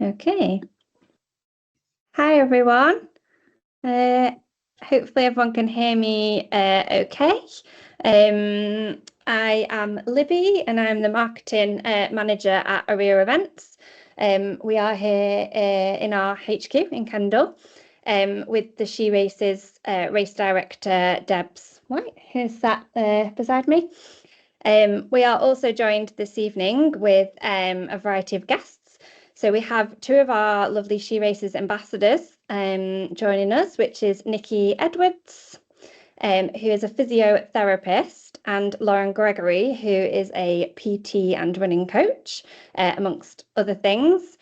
Okay. Hi, everyone. Hopefully everyone can hear me okay. I am Libby and I'm the marketing manager at youre events. We are here in our HQ in Kendal with the SheRACES race director, Debs. Right, who's sat beside me. We are also joined this evening with a variety of guests. So we have two of our lovely SheRACES ambassadors joining us, which is Nikki Edwards, who is a physiotherapist, and Lauren Gregory, who is a PT and running coach, amongst other things.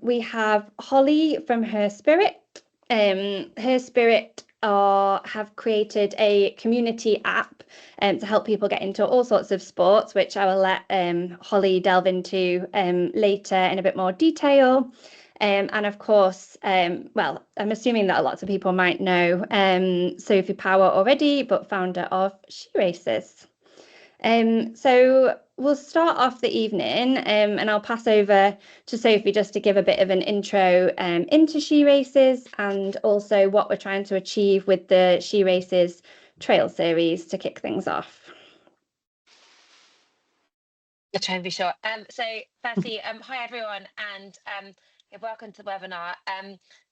We have Holly from Her Spirit. Her Spirit have created a community app to help people get into all sorts of sports, which I will let Holly delve into later in a bit more detail. And of course, well, I'm assuming that lots of people might know Sophie Power already, but founder of SheRACES. So we'll start off the evening and I'll pass over to Sophie just to give a bit of an intro into SheRACES and also what we're trying to achieve with the SheRACES Trail Series to kick things off. I'll try and be short. So firstly, hi everyone, and welcome to the webinar.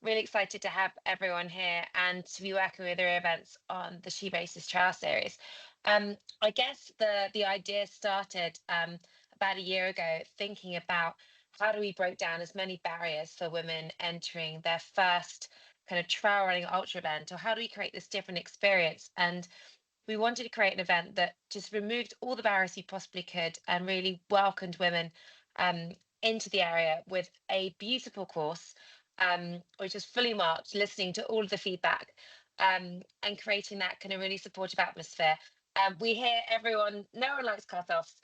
Really excited to have everyone here and to be working with their events on the SheRACES Trail Series. I guess the idea started about a year ago, thinking about how do we break down as many barriers for women entering their first kind of trail running ultra event, or how do we create this different experience? And we wanted to create an event that just removed all the barriers we possibly could and really welcomed women into the area with a beautiful course, which is fully marked, listening to all of the feedback and creating that kind of really supportive atmosphere. We hear everyone, no one likes cut-offs.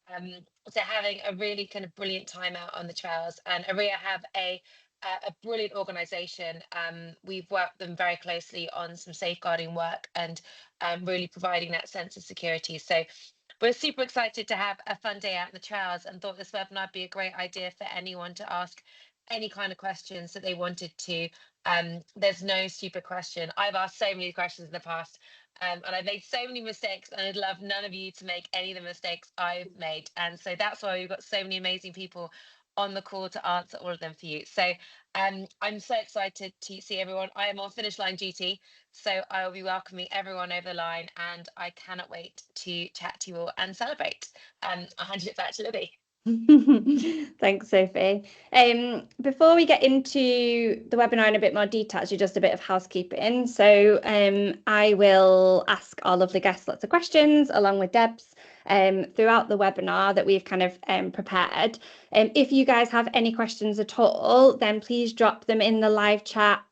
So having a really kind of brilliant time out on the trails, and ARIA have a brilliant organization. We've worked them very closely on some safeguarding work and really providing that sense of security. So we're super excited to have a fun day out in the trails and thought this webinar would be a great idea for anyone to ask any kind of questions that they wanted to. There's no stupid question. I've asked so many questions in the past and I've made so many mistakes, and I'd love none of you to make any of the mistakes I've made. And so that's why we've got so many amazing people on the call to answer all of them for you. So I'm so excited to see everyone. I am on finish line duty, so I will be welcoming everyone over the line, and I cannot wait to chat to you all and celebrate. I'll hand it back to Libby. Thanks, Sophie. Before we get into the webinar in a bit more detail, actually just a bit of housekeeping. So I will ask our lovely guests lots of questions along with Debs throughout the webinar that we've kind of prepared. If you guys have any questions at all, then please drop them in the live chat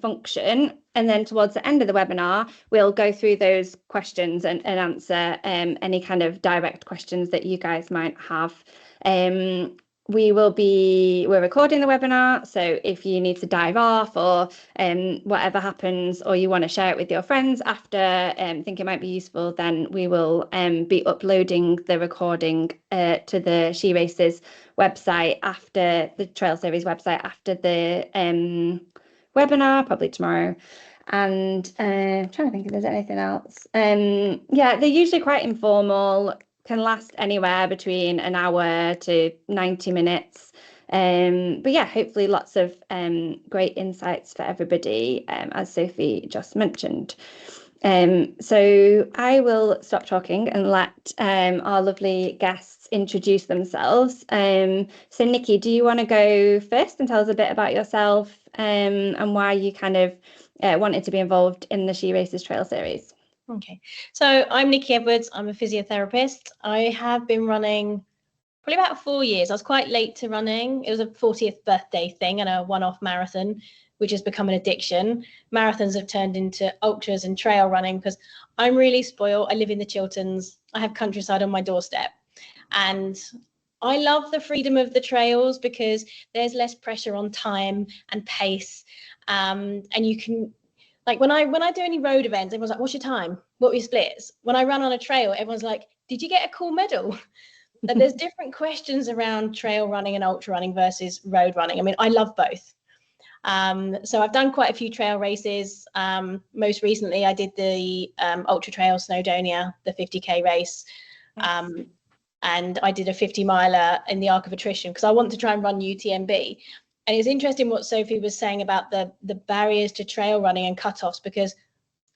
function. And then towards the end of the webinar, we'll go through those questions and answer any kind of direct questions that you guys might have. We're recording the webinar, so if you need to dive off or whatever happens, or you want to share it with your friends after, think it might be useful, then we will be uploading the recording to the SheRACES website after the Trail Series website after the webinar, probably tomorrow. And I'm trying to think if there's anything else. Yeah, they're usually quite informal, can last anywhere between an hour to 90 minutes. But yeah, hopefully lots of great insights for everybody, as Sophie just mentioned. So I will stop talking and let our lovely guests introduce themselves. So Nikki, do you want to go first and tell us a bit about yourself and why you kind of wanted to be involved in the SheRACES Trail Series? Okay, so I'm Nikki Edwards. I'm a physiotherapist. I have been running probably about 4 years. I was quite late to running. It was a 40th birthday thing and a one-off marathon, which has become an addiction. Marathons have turned into ultras and trail running because I'm really spoiled. I live in the Chilterns. I have countryside on my doorstep. And I love the freedom of the trails because there's less pressure on time and pace. And you can, like when I do any road events, everyone's like, what's your time? What were your splits? When I run on a trail, everyone's like, did you get a cool medal? that there's different questions around trail running and ultra running versus road running. I mean, I love both. So I've done quite a few trail races. Most recently, I did the Ultra Trail Snowdonia, the 50k race. And I did a 50 miler in the Arc of Attrition because I want to try and run UTMB. And it's interesting what Sophie was saying about the barriers to trail running and cutoffs, because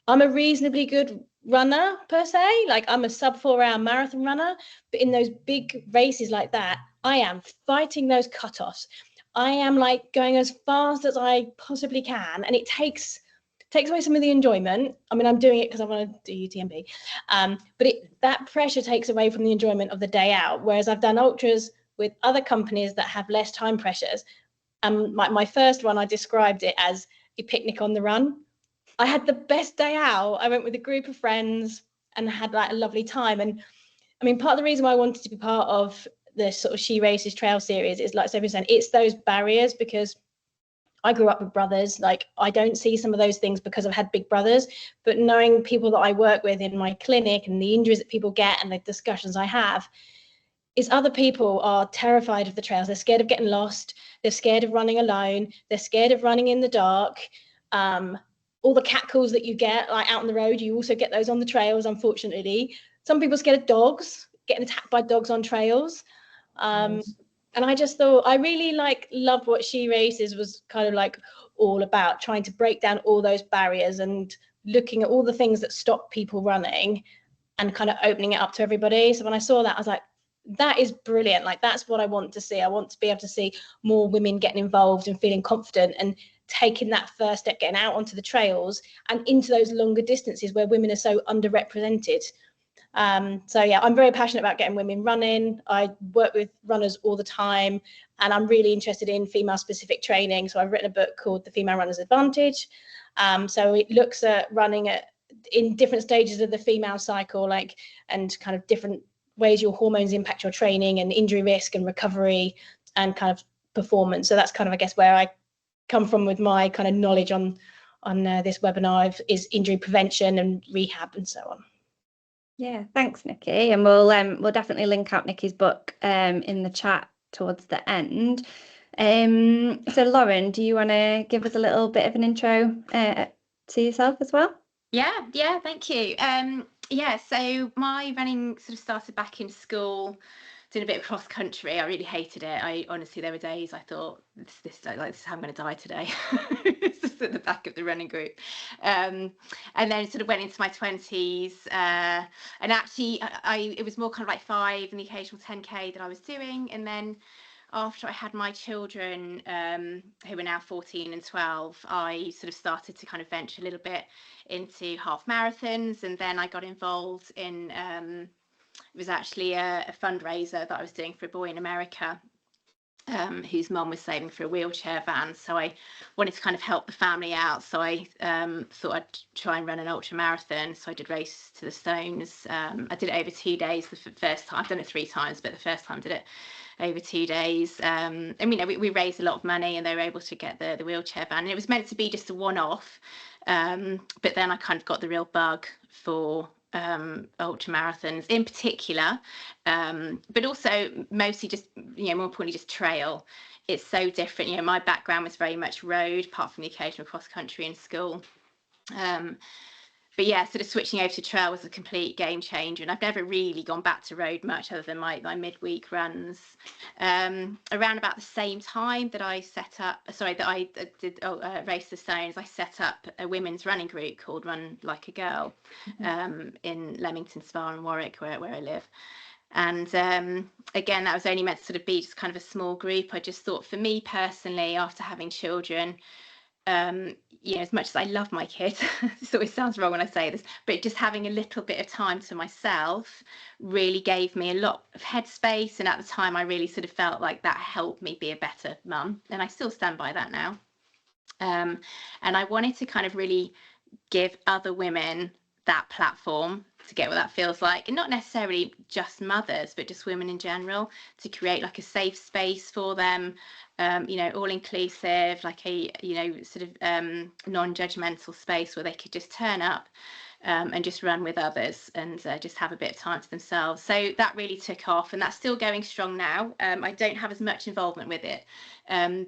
I'm a reasonably good runner per se. Like, I'm a sub 4 hour marathon runner, but in those big races like that, I am fighting those cutoffs. I am like going as fast as I possibly can, and it takes away some of the enjoyment. I mean, I'm doing it because I want to do UTMB, but that pressure takes away from the enjoyment of the day out. Whereas I've done ultras with other companies that have less time pressures. My first one, I described it as a picnic on the run. I had the best day out. I went with a group of friends and had like a lovely time. And I mean, part of the reason why I wanted to be part of the sort of SheRACES Trail Series is, like Sophie was saying, it's those barriers, because I grew up with brothers. Like, I don't see some of those things because I've had big brothers, but knowing people that I work with in my clinic and the injuries that people get and the discussions I have, is other people are terrified of the trails. They're scared of getting lost. They're scared of running alone. They're scared of running in the dark. All the catcalls that you get like out on the road, you also get those on the trails, unfortunately. Some people are scared of dogs, getting attacked by dogs on trails. And I just thought, I really loved what SheRACES was kind of like all about, trying to break down all those barriers and looking at all the things that stop people running and kind of opening it up to everybody. So when I saw that, I was like, that is brilliant. Like, that's what I want to see. I want to be able to see more women getting involved and feeling confident and taking that first step, getting out onto the trails and into those longer distances where women are so underrepresented. So yeah, I'm very passionate about getting women running. I work with runners all the time, and I'm really interested in female specific training. So I've written a book called The Female Runner's Advantage. So it looks at running in different stages of the female cycle, like, and kind of different ways your hormones impact your training and injury risk and recovery and kind of performance. So that's kind of, I guess, where I come from with my kind of knowledge on this webinar is injury prevention and rehab and so on. Yeah, thanks, Nikki. And we'll definitely link out Nikki's book in the chat towards the end. So Lauren, do you want to give us a little bit of an intro to yourself as well? Yeah, thank you. So my running sort of started back in school, doing a bit of cross country. I really hated it. I honestly, there were days I thought, this is how I'm going to die today. It's just at the back of the running group. And then sort of went into my 20s. And actually, it was more kind of like 5 and the occasional 10K that I was doing. And then after I had my children, who are now 14 and 12, I sort of started to kind of venture a little bit into half marathons. And then I got involved in, it was actually a fundraiser that I was doing for a boy in America, whose mum was saving for a wheelchair van. So I wanted to kind of help the family out. So I thought I'd try and run an ultra marathon. So I did Race to the Stones. I did it over 2 days the first time. I've done it 3 times, but the first time I did it over 2 days. And we raised a lot of money, and they were able to get the wheelchair van. And it was meant to be just a one-off, but then I kind of got the real bug for ultra marathons in particular, but also mostly just, more importantly, just trail. It's so different. My background was very much road, apart from the occasional cross country in school. But yeah, sort of switching over to trail was a complete game changer, and I've never really gone back to road much other than my midweek runs. Around about the same time that I did Race the Stones, I set up a women's running group called Run Like a Girl, in Leamington Spa and Warwick, where I live. And again, that was only meant to sort of be just kind of a small group. I just thought, for me personally, after having children, as much as I love my kids, this always sounds wrong when I say this, but just having a little bit of time to myself really gave me a lot of headspace. And at the time, I really sort of felt like that helped me be a better mum. And I still stand by that now. And I wanted to kind of really give other women that platform to get what that feels like, and not necessarily just mothers, but just women in general, to create like a safe space for them, all inclusive, like a sort of non-judgmental space where they could just turn up, and just run with others and just have a bit of time to themselves. So that really took off, and that's still going strong now. I don't have as much involvement with it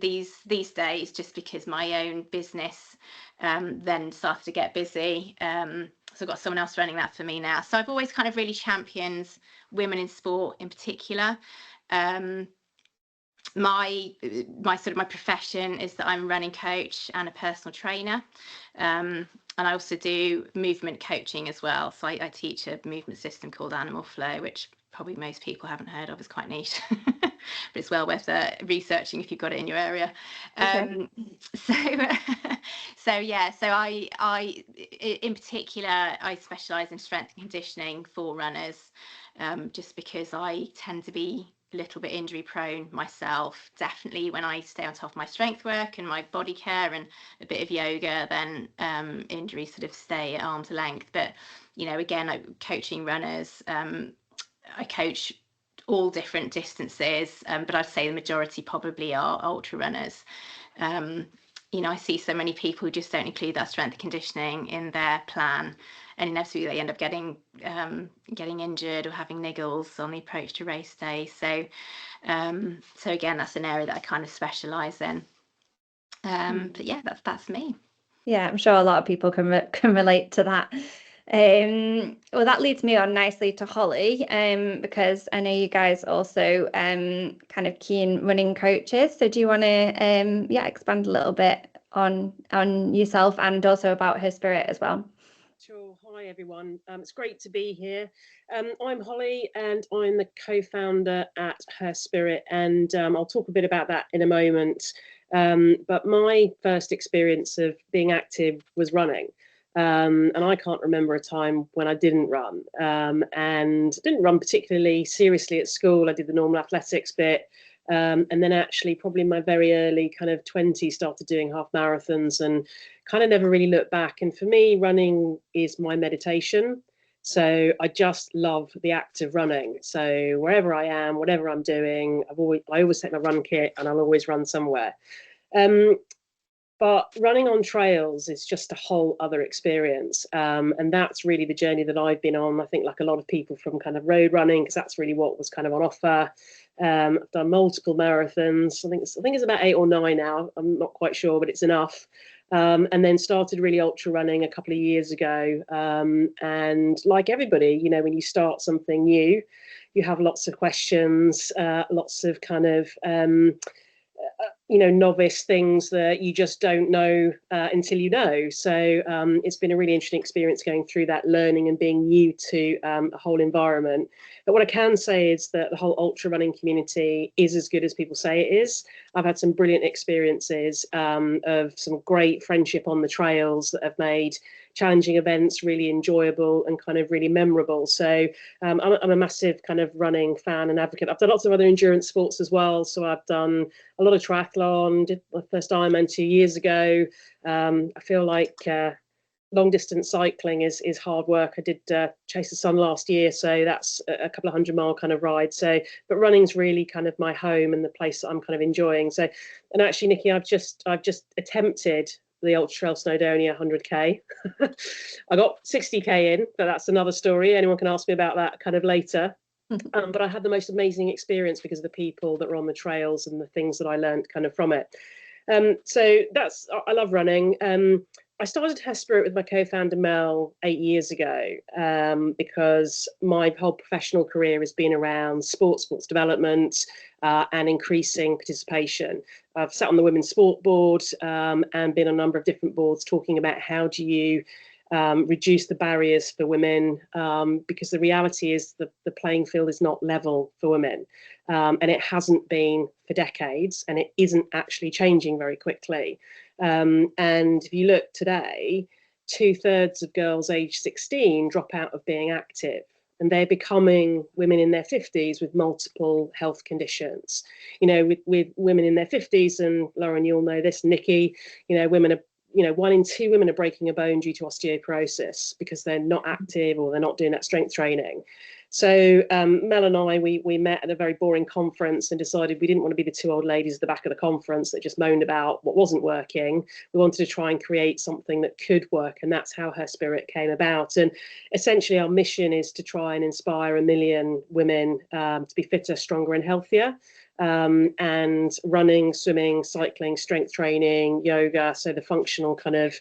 these days, just because my own business then started to get busy. So I've got someone else running that for me now. So I've always kind of really championed women in sport in particular. My profession is that I'm a running coach and a personal trainer, and I also do movement coaching as well. So I teach a movement system called Animal Flow, which probably most people haven't heard of. It's quite neat, but it's well worth researching if you've got it in your area. Okay. So I in particular, I specialise in strength and conditioning for runners, just because I tend to be a little bit injury prone myself. Definitely when I stay on top of my strength work and my body care and a bit of yoga, then injuries sort of stay at arm's length. But again, coaching runners, I coach all different distances, but I'd say the majority probably are ultra runners. I see so many people who just don't include that strength and conditioning in their plan, and inevitably they end up getting injured or having niggles on the approach to race day. So again, that's an area that I kind of specialise in. But yeah, that's me. Yeah, I'm sure a lot of people can relate to that. Well, that leads me on nicely to Holly, because I know you guys also kind of keen running coaches. So do you want to expand a little bit on yourself and also about Her Spirit as well? Sure. Hi everyone. It's great to be here. I'm Holly and I'm the co-founder at Her Spirit, and I'll talk a bit about that in a moment. But my first experience of being active was running. And I can't remember a time when I didn't run, and didn't run particularly seriously at school. I did the normal athletics bit, and then actually probably in my very early kind of 20s started doing half marathons and kind of never really looked back. And for me, running is my meditation. So I just love the act of running. So wherever I am, whatever I'm doing, I always take my run kit and I'll always run somewhere. But running on trails is just a whole other experience. And that's really the journey that I've been on. I think like a lot of people from kind of road running, because that's really what was kind of on offer. I've done multiple marathons. I think it's about 8 or 9 now. I'm not quite sure, but it's enough. And then started really ultra running a couple of years ago. And like everybody, when you start something new, you have lots of questions, lots of kind of novice things that you just don't know until you know. So it's been a really interesting experience going through that, learning and being new to a whole environment. But what I can say is that the whole ultra running community is as good as people say it is. I've had some brilliant experiences of some great friendship on the trails that have made challenging events really enjoyable and kind of really memorable. So I'm a massive kind of running fan and advocate. I've done lots of other endurance sports as well. So I've done a lot of triathlon, did my first Ironman 2 years ago. I feel like long distance cycling is hard work. I did Chase the Sun last year, so that's a couple of 100-mile kind of ride. So, but running's really kind of my home and the place that I'm kind of enjoying. So, and actually, Nikki, I've just attempted the Ultra Trail Snowdonia 100k. I got 60k in, but that's another story. Anyone can ask me about that kind of later. But I had the most amazing experience because of the people that were on the trails and the things that I learned kind of from it. So I love running. I started Her Spirit with my co-founder Mel 8 years ago, because my whole professional career has been around sports development, and increasing participation. I've sat on the Women's Sport Board and been on a number of different boards talking about how do you reduce the barriers for women, because the reality is the playing field is not level for women, and it hasn't been for decades, and it isn't actually changing very quickly. And if you look today, 2/3 of girls aged 16 drop out of being active, and they're becoming women in their 50s with multiple health conditions. With women in their 50s, and Lauren, you'll know this, Nicky, women are, 1 in 2 women are breaking a bone due to osteoporosis because they're not active or they're not doing that strength training. So Mel and I, we met at a very boring conference and decided we didn't want to be the two old ladies at the back of the conference that just moaned about what wasn't working. We wanted to try and create something that could work, and that's how Her Spirit came about. And essentially our mission is to try and inspire 1 million women to be fitter, stronger and healthier. And running, swimming, cycling, strength training, yoga, so the functional kind of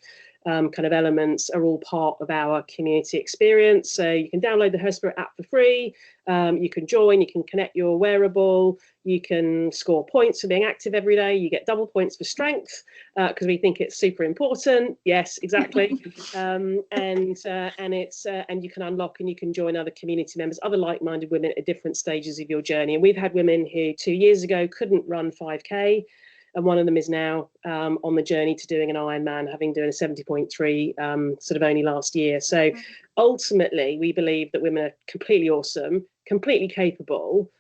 elements are all part of our community experience. So you can download the Her Spirit app for free. You can join, you can connect your wearable, you can score points for being active every day. You get double points for strength because we think it's super important. Yes, exactly. And you can unlock and you can join other community members, other like-minded women at different stages of your journey. And we've had women who 2 years ago couldn't run 5K. And one of them is now on the journey to doing an Ironman, having done a 70.3 sort of only last year. So ultimately, we believe that women are completely awesome, completely capable,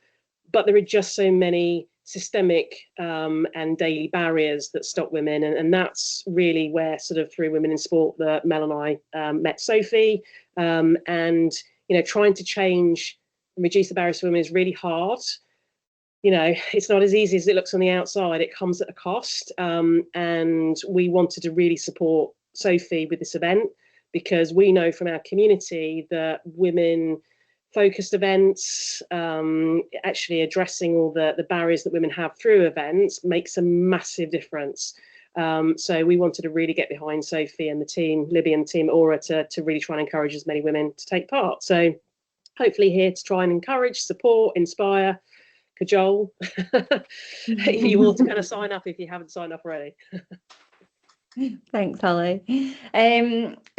but there are just so many systemic and daily barriers that stop women. And that's really where sort of through Women in Sport that Mel and I met Sophie. And, you know, trying to change and reduce the barriers for women is really hard. You know, it's not as easy as it looks on the outside. It comes at a cost. And we wanted to really support Sophie with this event because we know from our community that women focused events, actually addressing all the barriers that women have through events makes a massive difference. So we wanted to really get behind Sophie and the team, Libby and team Aura, to really try and encourage as many women to take part. So hopefully here to try and encourage, support, inspire, cajole you all to kind of sign up if you haven't signed up already. Thanks, Holly.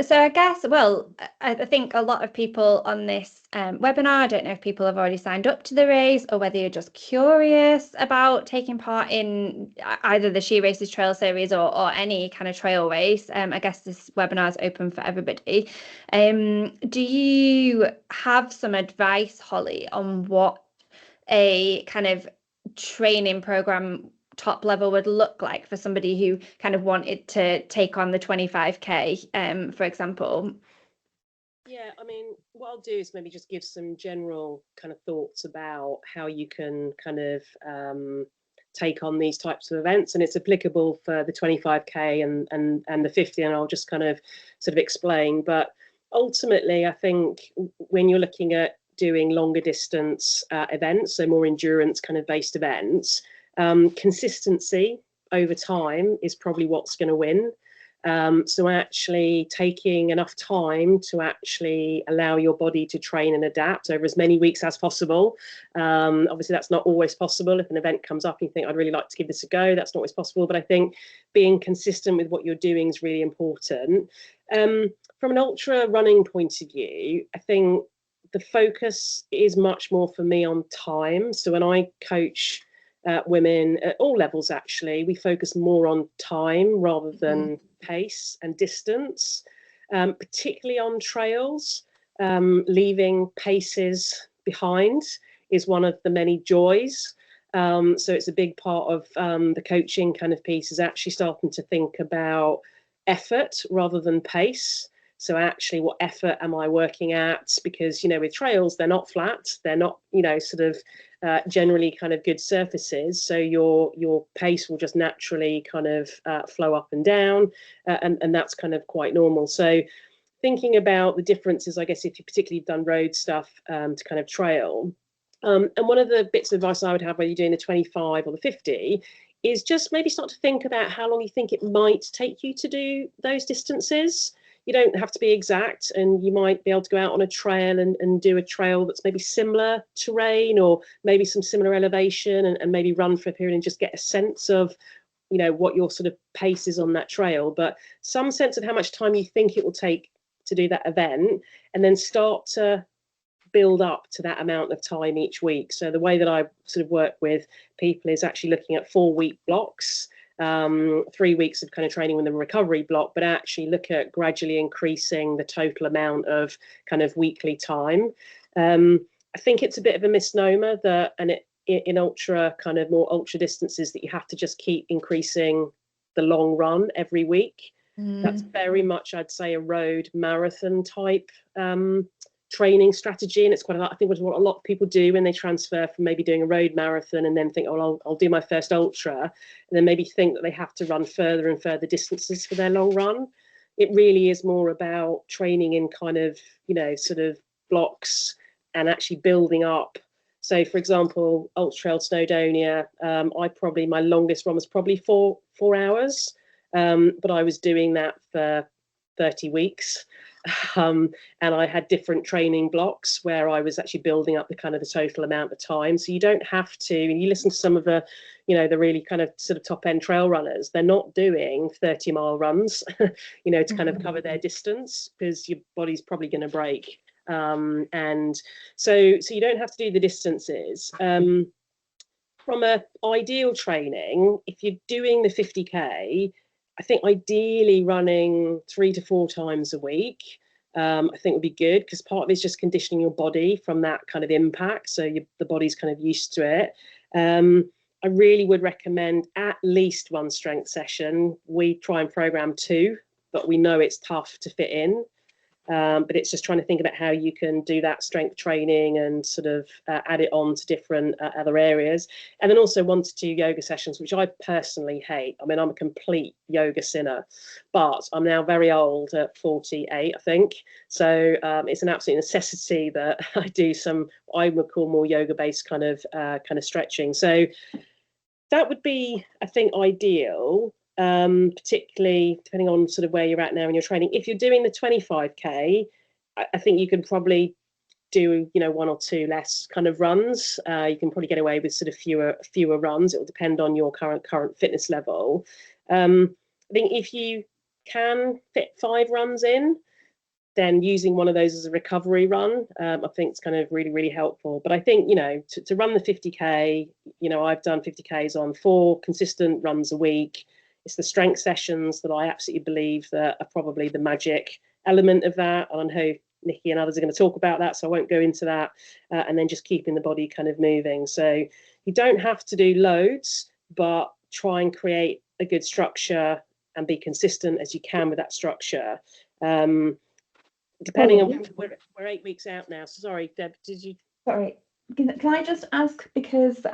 So I guess, well, I think a lot of people on this webinar, I don't know if people have already signed up to the race or whether you're just curious about taking part in either the SheRACES Trail Series or any kind of trail race. I guess this webinar is open for everybody. Do you have some advice, Holly, on what a kind of training program top level would look like for somebody who kind of wanted to take on the 25k, for example? Yeah, I mean, what I'll do is maybe just give some general kind of thoughts about how you can kind of take on these types of events, and it's applicable for the 25k and the 50, and I'll just kind of sort of explain. But ultimately, I think when you're looking at doing longer distance events, so more endurance kind of based events, consistency over time is probably what's going to win. So actually taking enough time to actually allow your body to train and adapt over as many weeks as possible. Obviously that's not always possible. If an event comes up and you think I'd really like to give this a go, that's not always possible, but I think being consistent with what you're doing is really important. From an ultra running point of view, I think the focus is much more for me on time. So when I coach women at all levels, actually, we focus more on time rather than pace and distance, particularly on trails. Leaving paces behind is one of the many joys. So it's a big part of the coaching kind of piece is actually starting to think about effort rather than pace. So actually, what effort am I working at? Because, you know, with trails, they're not flat. They're not, you know, sort of generally kind of good surfaces. So your pace will just naturally kind of flow up and down. And that's kind of quite normal. So thinking about the differences, I guess, if you particularly done road stuff to kind of trail. And one of the bits of advice I would have when you're doing the 25 or the 50 is just maybe start to think about how long you think it might take you to do those distances. You don't have to be exact, and you might be able to go out on a trail and do a trail that's maybe similar terrain or maybe some similar elevation and maybe run for a period and just get a sense of, you know, what your sort of pace is on that trail, but some sense of how much time you think it will take to do that event, and then start to build up to that amount of time each week. So the way that I sort of work with people is actually looking at 4-week blocks. 3 weeks of kind of training with a recovery block, but actually look at gradually increasing the total amount of kind of weekly time. I think it's a bit of a misnomer that, and in ultra kind of more ultra distances, that you have to just keep increasing the long run every week. That's very much, I'd say, a road marathon type training strategy, and it's quite a lot. I think what a lot of people do when they transfer from maybe doing a road marathon and then think, oh, I'll do my first ultra, and then maybe think that they have to run further and further distances for their long run. It really is more about training in kind of, you know, sort of blocks and actually building up. So, for example, Ultra Trail Snowdonia, my longest run was probably 4 hours, but I was doing that for 30 weeks. And I had different training blocks where I was actually building up the kind of the total amount of time. So you don't have to, and you listen to some of the, you know, the really kind of sort of top end trail runners, they're not doing 30-mile runs, you know, to kind of cover their distance, because your body's probably going to break. And so you don't have to do the distances. From a ideal training, if you're doing the 50k, I think ideally running 3 to 4 times a week, I think would be good, because part of it is just conditioning your body from that kind of impact, so the body's kind of used to it. I really would recommend at least 1 strength session. We try and program 2, but we know it's tough to fit in. But it's just trying to think about how you can do that strength training and sort of add it on to different other areas. And then also 1 to 2 yoga sessions, which I personally hate. I mean, I'm a complete yoga sinner, but I'm now very old at 48, I think. So it's an absolute necessity that I do some, I would call more yoga-based kind of stretching. So that would be, I think, ideal. Particularly depending on sort of where you're at now in your training. If you're doing the 25k, I think you can probably do, you know, 1 or 2 less kind of runs. You can probably get away with sort of fewer runs. It will depend on your current fitness level. I think if you can fit 5 runs in, then using one of those as a recovery run, I think it's kind of really, really helpful. But I think, you know, to run the 50k, you know, I've done 50ks on 4 consistent runs a week. It's the strength sessions that I absolutely believe that are probably the magic element of that. And I know Nikki and others are going to talk about that, so I won't go into that. And then just keeping the body kind of moving. So you don't have to do loads, but try and create a good structure and be consistent as you can with that structure. Depending on, we're 8 weeks out now. So sorry, Deb, did you? Sorry, can I just ask, because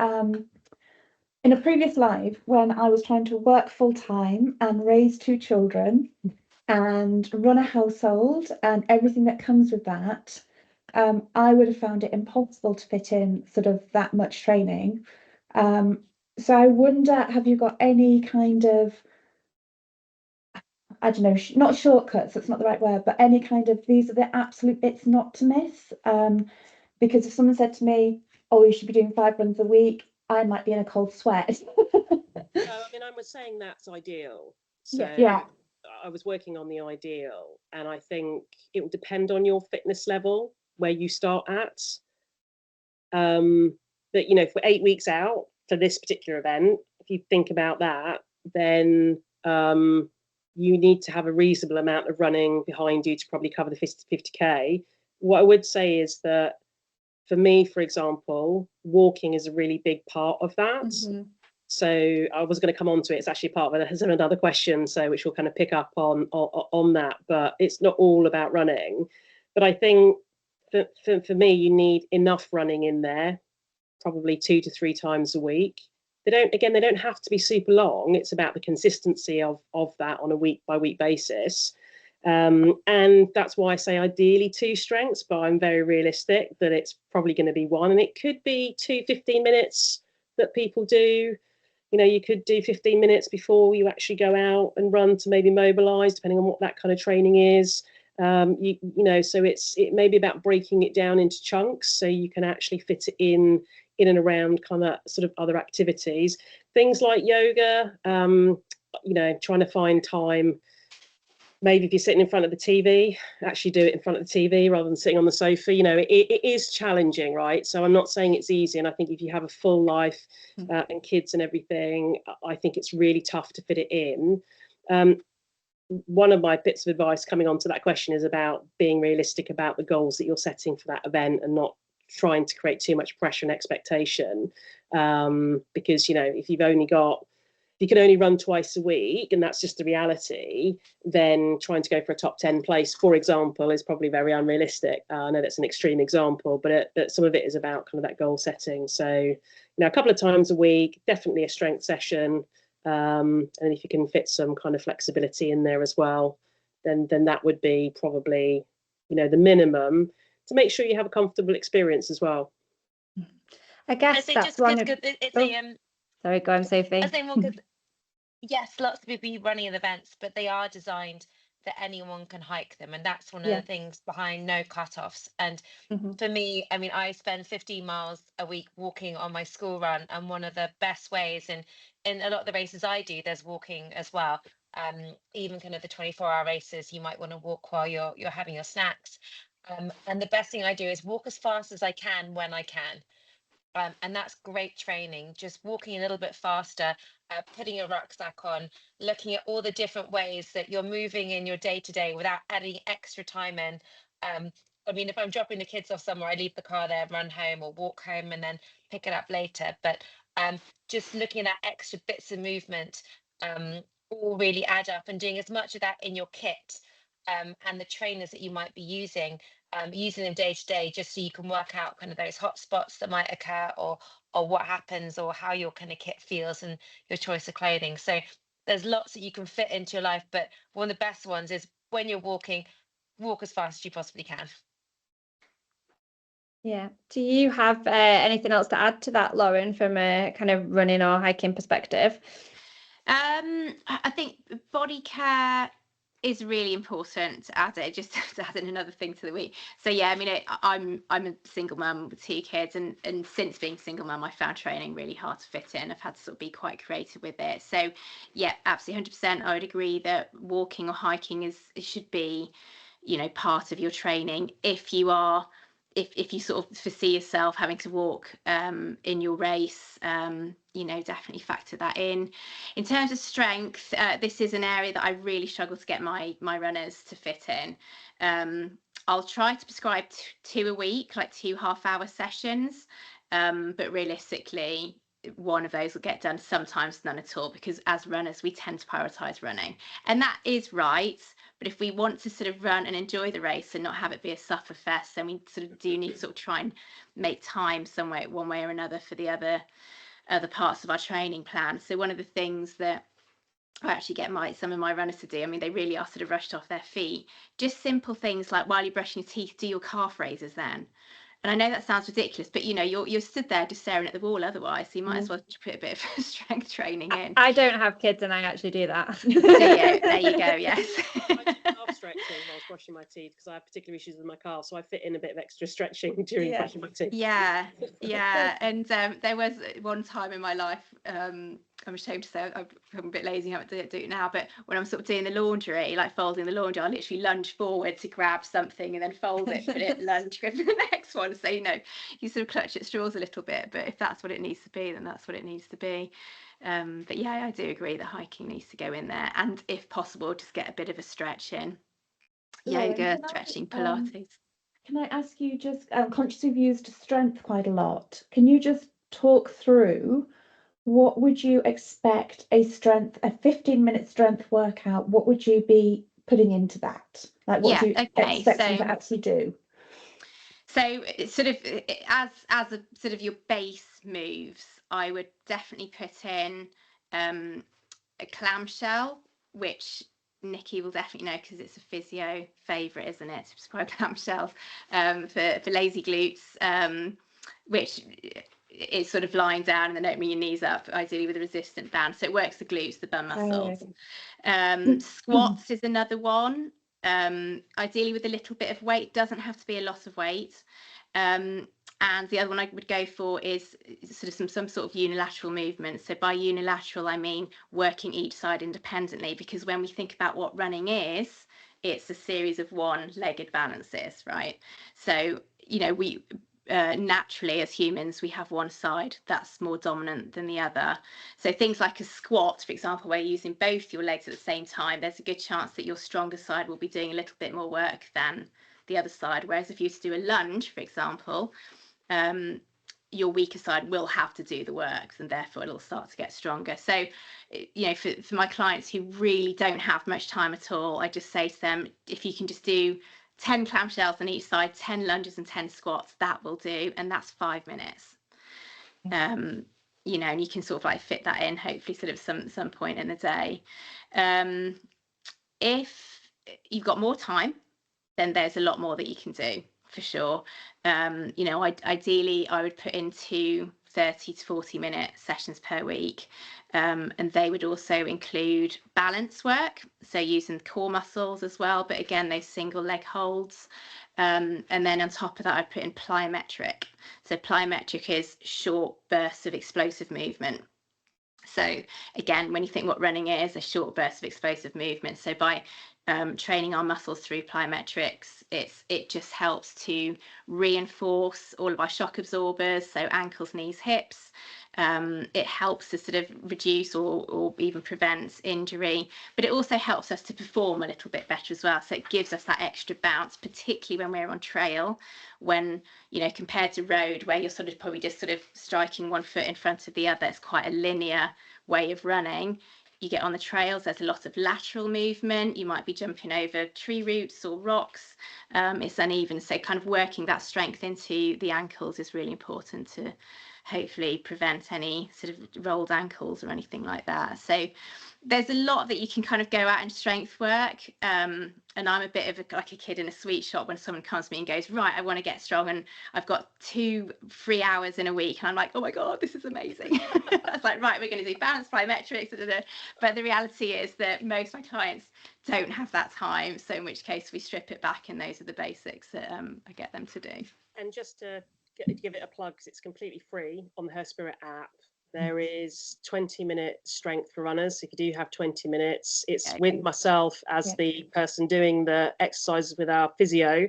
in a previous life, when I was trying to work full time and raise 2 children and run a household and everything that comes with that, I would have found it impossible to fit in sort of that much training. So I wonder, have you got any kind of, I don't know, not shortcuts, that's not the right word, but any kind of, these are the absolute bits not to miss? Because if someone said to me, oh, you should be doing 5 runs a week, I might be in a cold sweat. No, I mean, I was saying that's ideal. So yeah. I was working on the ideal, and I think it will depend on your fitness level where you start at. But, you know, if we're 8 weeks out for this particular event, if you think about that, then you need to have a reasonable amount of running behind you to probably cover the 50k. What I would say is that for me, for example, walking is a really big part of that. Mm-hmm. So I was going to come on to it. It's actually part of it. There's another question, so which we'll kind of pick up on that. But it's not all about running. But I think for me, you need enough running in there, probably 2 to 3 times a week. They don't have to be super long. It's about the consistency of that on a week by week basis. And that's why I say ideally 2 strengths, but I'm very realistic that it's probably going to be 1, and it could be 2 15 minutes that people do. You know, you could do 15 minutes before you actually go out and run to maybe mobilize, depending on what that kind of training is. You know, so it may be about breaking it down into chunks so you can actually fit it in and around kind of sort of other activities. Things like yoga, you know, trying to find time. Maybe if you're sitting in front of the TV, actually do it in front of the TV rather than sitting on the sofa. You know, it is challenging, right? So I'm not saying it's easy. And I think if you have a full life and kids and everything, I think it's really tough to fit it in. One of my bits of advice coming on to that question is about being realistic about the goals that you're setting for that event and not trying to create too much pressure and expectation. Because, you know, if you've you can only run twice a week, and that's just the reality, then trying to go for a top 10 place, for example, is probably very unrealistic. I know that's an extreme example, but some of it is about kind of that goal setting. So, a couple of times a week, definitely a strength session. And if you can fit some kind of flexibility in there as well, then that would be probably, the minimum to make sure you have a comfortable experience as well. I guess that's one of... Sorry, go on, Sophie. I think, well, because yes, lots of people running events, but they are designed that anyone can hike them, and that's one of the things behind no cutoffs. And for me, I mean, I spend 15 miles a week walking on my school run, and one of the best ways, and in a lot of the races I do, there's walking as well. Even kind of the 24-hour races, you might want to walk while you're having your snacks. And the best thing I do is walk as fast as I can when I can. And that's great training, just walking a little bit faster, putting your rucksack on, looking at all the different ways that you're moving in your day-to-day without adding extra time in. I mean, if I'm dropping the kids off somewhere, I leave the car there, run home or walk home and then pick it up later. But just looking at extra bits of movement all really add up, and doing as much of that in your kit and the trainers that you might be using them day to day, just so you can work out kind of those hot spots that might occur, or what happens, or how your kind of kit feels and your choice of clothing. So there's lots that you can fit into your life, but one of the best ones is when you're walking, walk as fast as you possibly can. Yeah. Do you have anything else to add to that, Lauren, from a kind of running or hiking perspective? I think body care is really important to add it, just to add in another thing to the week. So yeah, I mean, I'm a single mum with 2 kids, and since being single mum, I found training really hard to fit in. I've had to sort of be quite creative with it. So yeah, absolutely 100%. I would agree that walking or hiking it should be, part of your training. If you are, if you sort of foresee yourself having to walk in your race, definitely factor that in. In terms of strength, this is an area that I really struggle to get my runners to fit in. I'll try to prescribe 2 a week, like 2 half-hour sessions, but realistically, one of those will get done, sometimes none at all, because as runners we tend to prioritize running, and that is right. But if we want to sort of run and enjoy the race and not have it be a suffer fest, then we sort of do need to sort of try and make time somewhere, one way or another, for the other parts of our training plan. So one of the things that I actually get some of my runners to do, I mean, they really are sort of rushed off their feet, just simple things like, while you're brushing your teeth, do your calf raises then. And I know that sounds ridiculous, but you're stood there just staring at the wall otherwise, so you might as well put a bit of strength training in. I don't have kids and I actually do that. So yeah, there you go. Yes. I do calf stretching while I was brushing my teeth, because I have particular issues with my calf, so I fit in a bit of extra stretching during brushing my teeth. Yeah. And there was one time in my life, I'm ashamed to say I'm a bit lazy, I haven't do it now, but when I'm sort of doing the laundry, like folding the laundry, I literally lunge forward to grab something and then fold it, put it, lunge, go for the next one. So you sort of clutch at straws a little bit, but if that's what it needs to be, then that's what it needs to be. But yeah, I do agree that hiking needs to go in there, and if possible, just get a bit of a stretch in. Yoga, stretching, Pilates. Can I ask you, just conscious you've used strength quite a lot, can you just talk through what would you expect a 15-minute strength workout, what would you be putting into that? Like, what do you expect them to actually do? So sort of as a sort of your base moves, I would definitely put in a clamshell, which Nikki will definitely know because it's a physio favourite, isn't it, to prescribe clamshells for lazy glutes, which is sort of lying down and then opening your knees up, ideally with a resistant band, so it works the glutes, the bum muscles. Squats is another one, ideally with a little bit of weight, doesn't have to be a lot of weight. And the other one I would go for is sort of some sort of unilateral movement. So by unilateral, I mean working each side independently, because when we think about what running is, it's a series of one-legged balances, right? So, we naturally, as humans, we have one side that's more dominant than the other. So things like a squat, for example, where you're using both your legs at the same time, there's a good chance that your stronger side will be doing a little bit more work than the other side. Whereas if you were to do a lunge, for example, your weaker side will have to do the work, and therefore it'll start to get stronger. So, you know, for my clients who really don't have much time at all, I just say to them, if you can just do 10 clamshells on each side, 10 lunges and 10 squats, that will do, and that's 5 minutes. You know, and you can sort of like fit that in, hopefully sort of some point in the day. If you've got more time, then there's a lot more that you can do, for sure. You know, ideally I would put into 30 to 40 minute sessions per week, and they would also include balance work, so using core muscles as well, but again, those single leg holds. And then on top of that, I'd put in plyometric. So plyometric is short bursts of explosive movement. So again, when you think what running is, a short burst of explosive movement. So by training our muscles through plyometrics, it just helps to reinforce all of our shock absorbers, so ankles, knees, hips. It helps to sort of reduce or even prevent injury, but it also helps us to perform a little bit better as well. So it gives us that extra bounce, particularly when we're on trail, when, you know, compared to road, where you're sort of probably just sort of striking one foot in front of the other. It's quite a linear way of running. You get on the trails, there's a lot of lateral movement. You might be jumping over tree roots or rocks. It's uneven. So kind of working that strength into the ankles is really important to hopefully prevent any sort of rolled ankles or anything like that. So there's a lot that you can kind of go out in strength work. And I'm a bit of like a kid in a sweet shop when someone comes to me and goes, right, I want to get strong, and I've got 2 free hours in a week, and I'm like, oh my god, this is amazing. I was like, right, we're going to do balance, plyometrics, but the reality is that most of my clients don't have that time, so in which case we strip it back, and those are the basics that I get them to do. And just to give it a plug, because it's completely free on the SheRACES app, there is 20-minute strength for runners. If you do have 20 minutes, it's with myself as the person doing the exercises with our physio.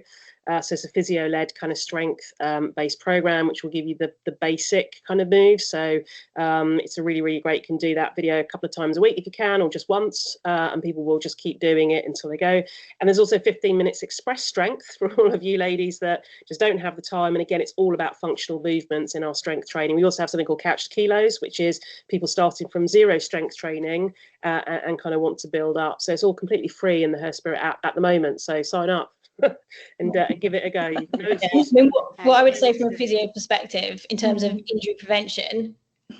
So it's a physio-led kind of strength-based program, which will give you the basic kind of moves. So it's a really, really great. You can do that video a couple of times a week if you can, or just once, and people will just keep doing it until they go. And there's also 15 minutes express strength for all of you ladies that just don't have the time. And again, it's all about functional movements in our strength training. We also have something called Couch to Kilos, which is people starting from zero strength training and kind of want to build up. So it's all completely free in the SheRACES app at the moment. So sign up. And give it a go. What I would say from a physio perspective in terms of injury prevention,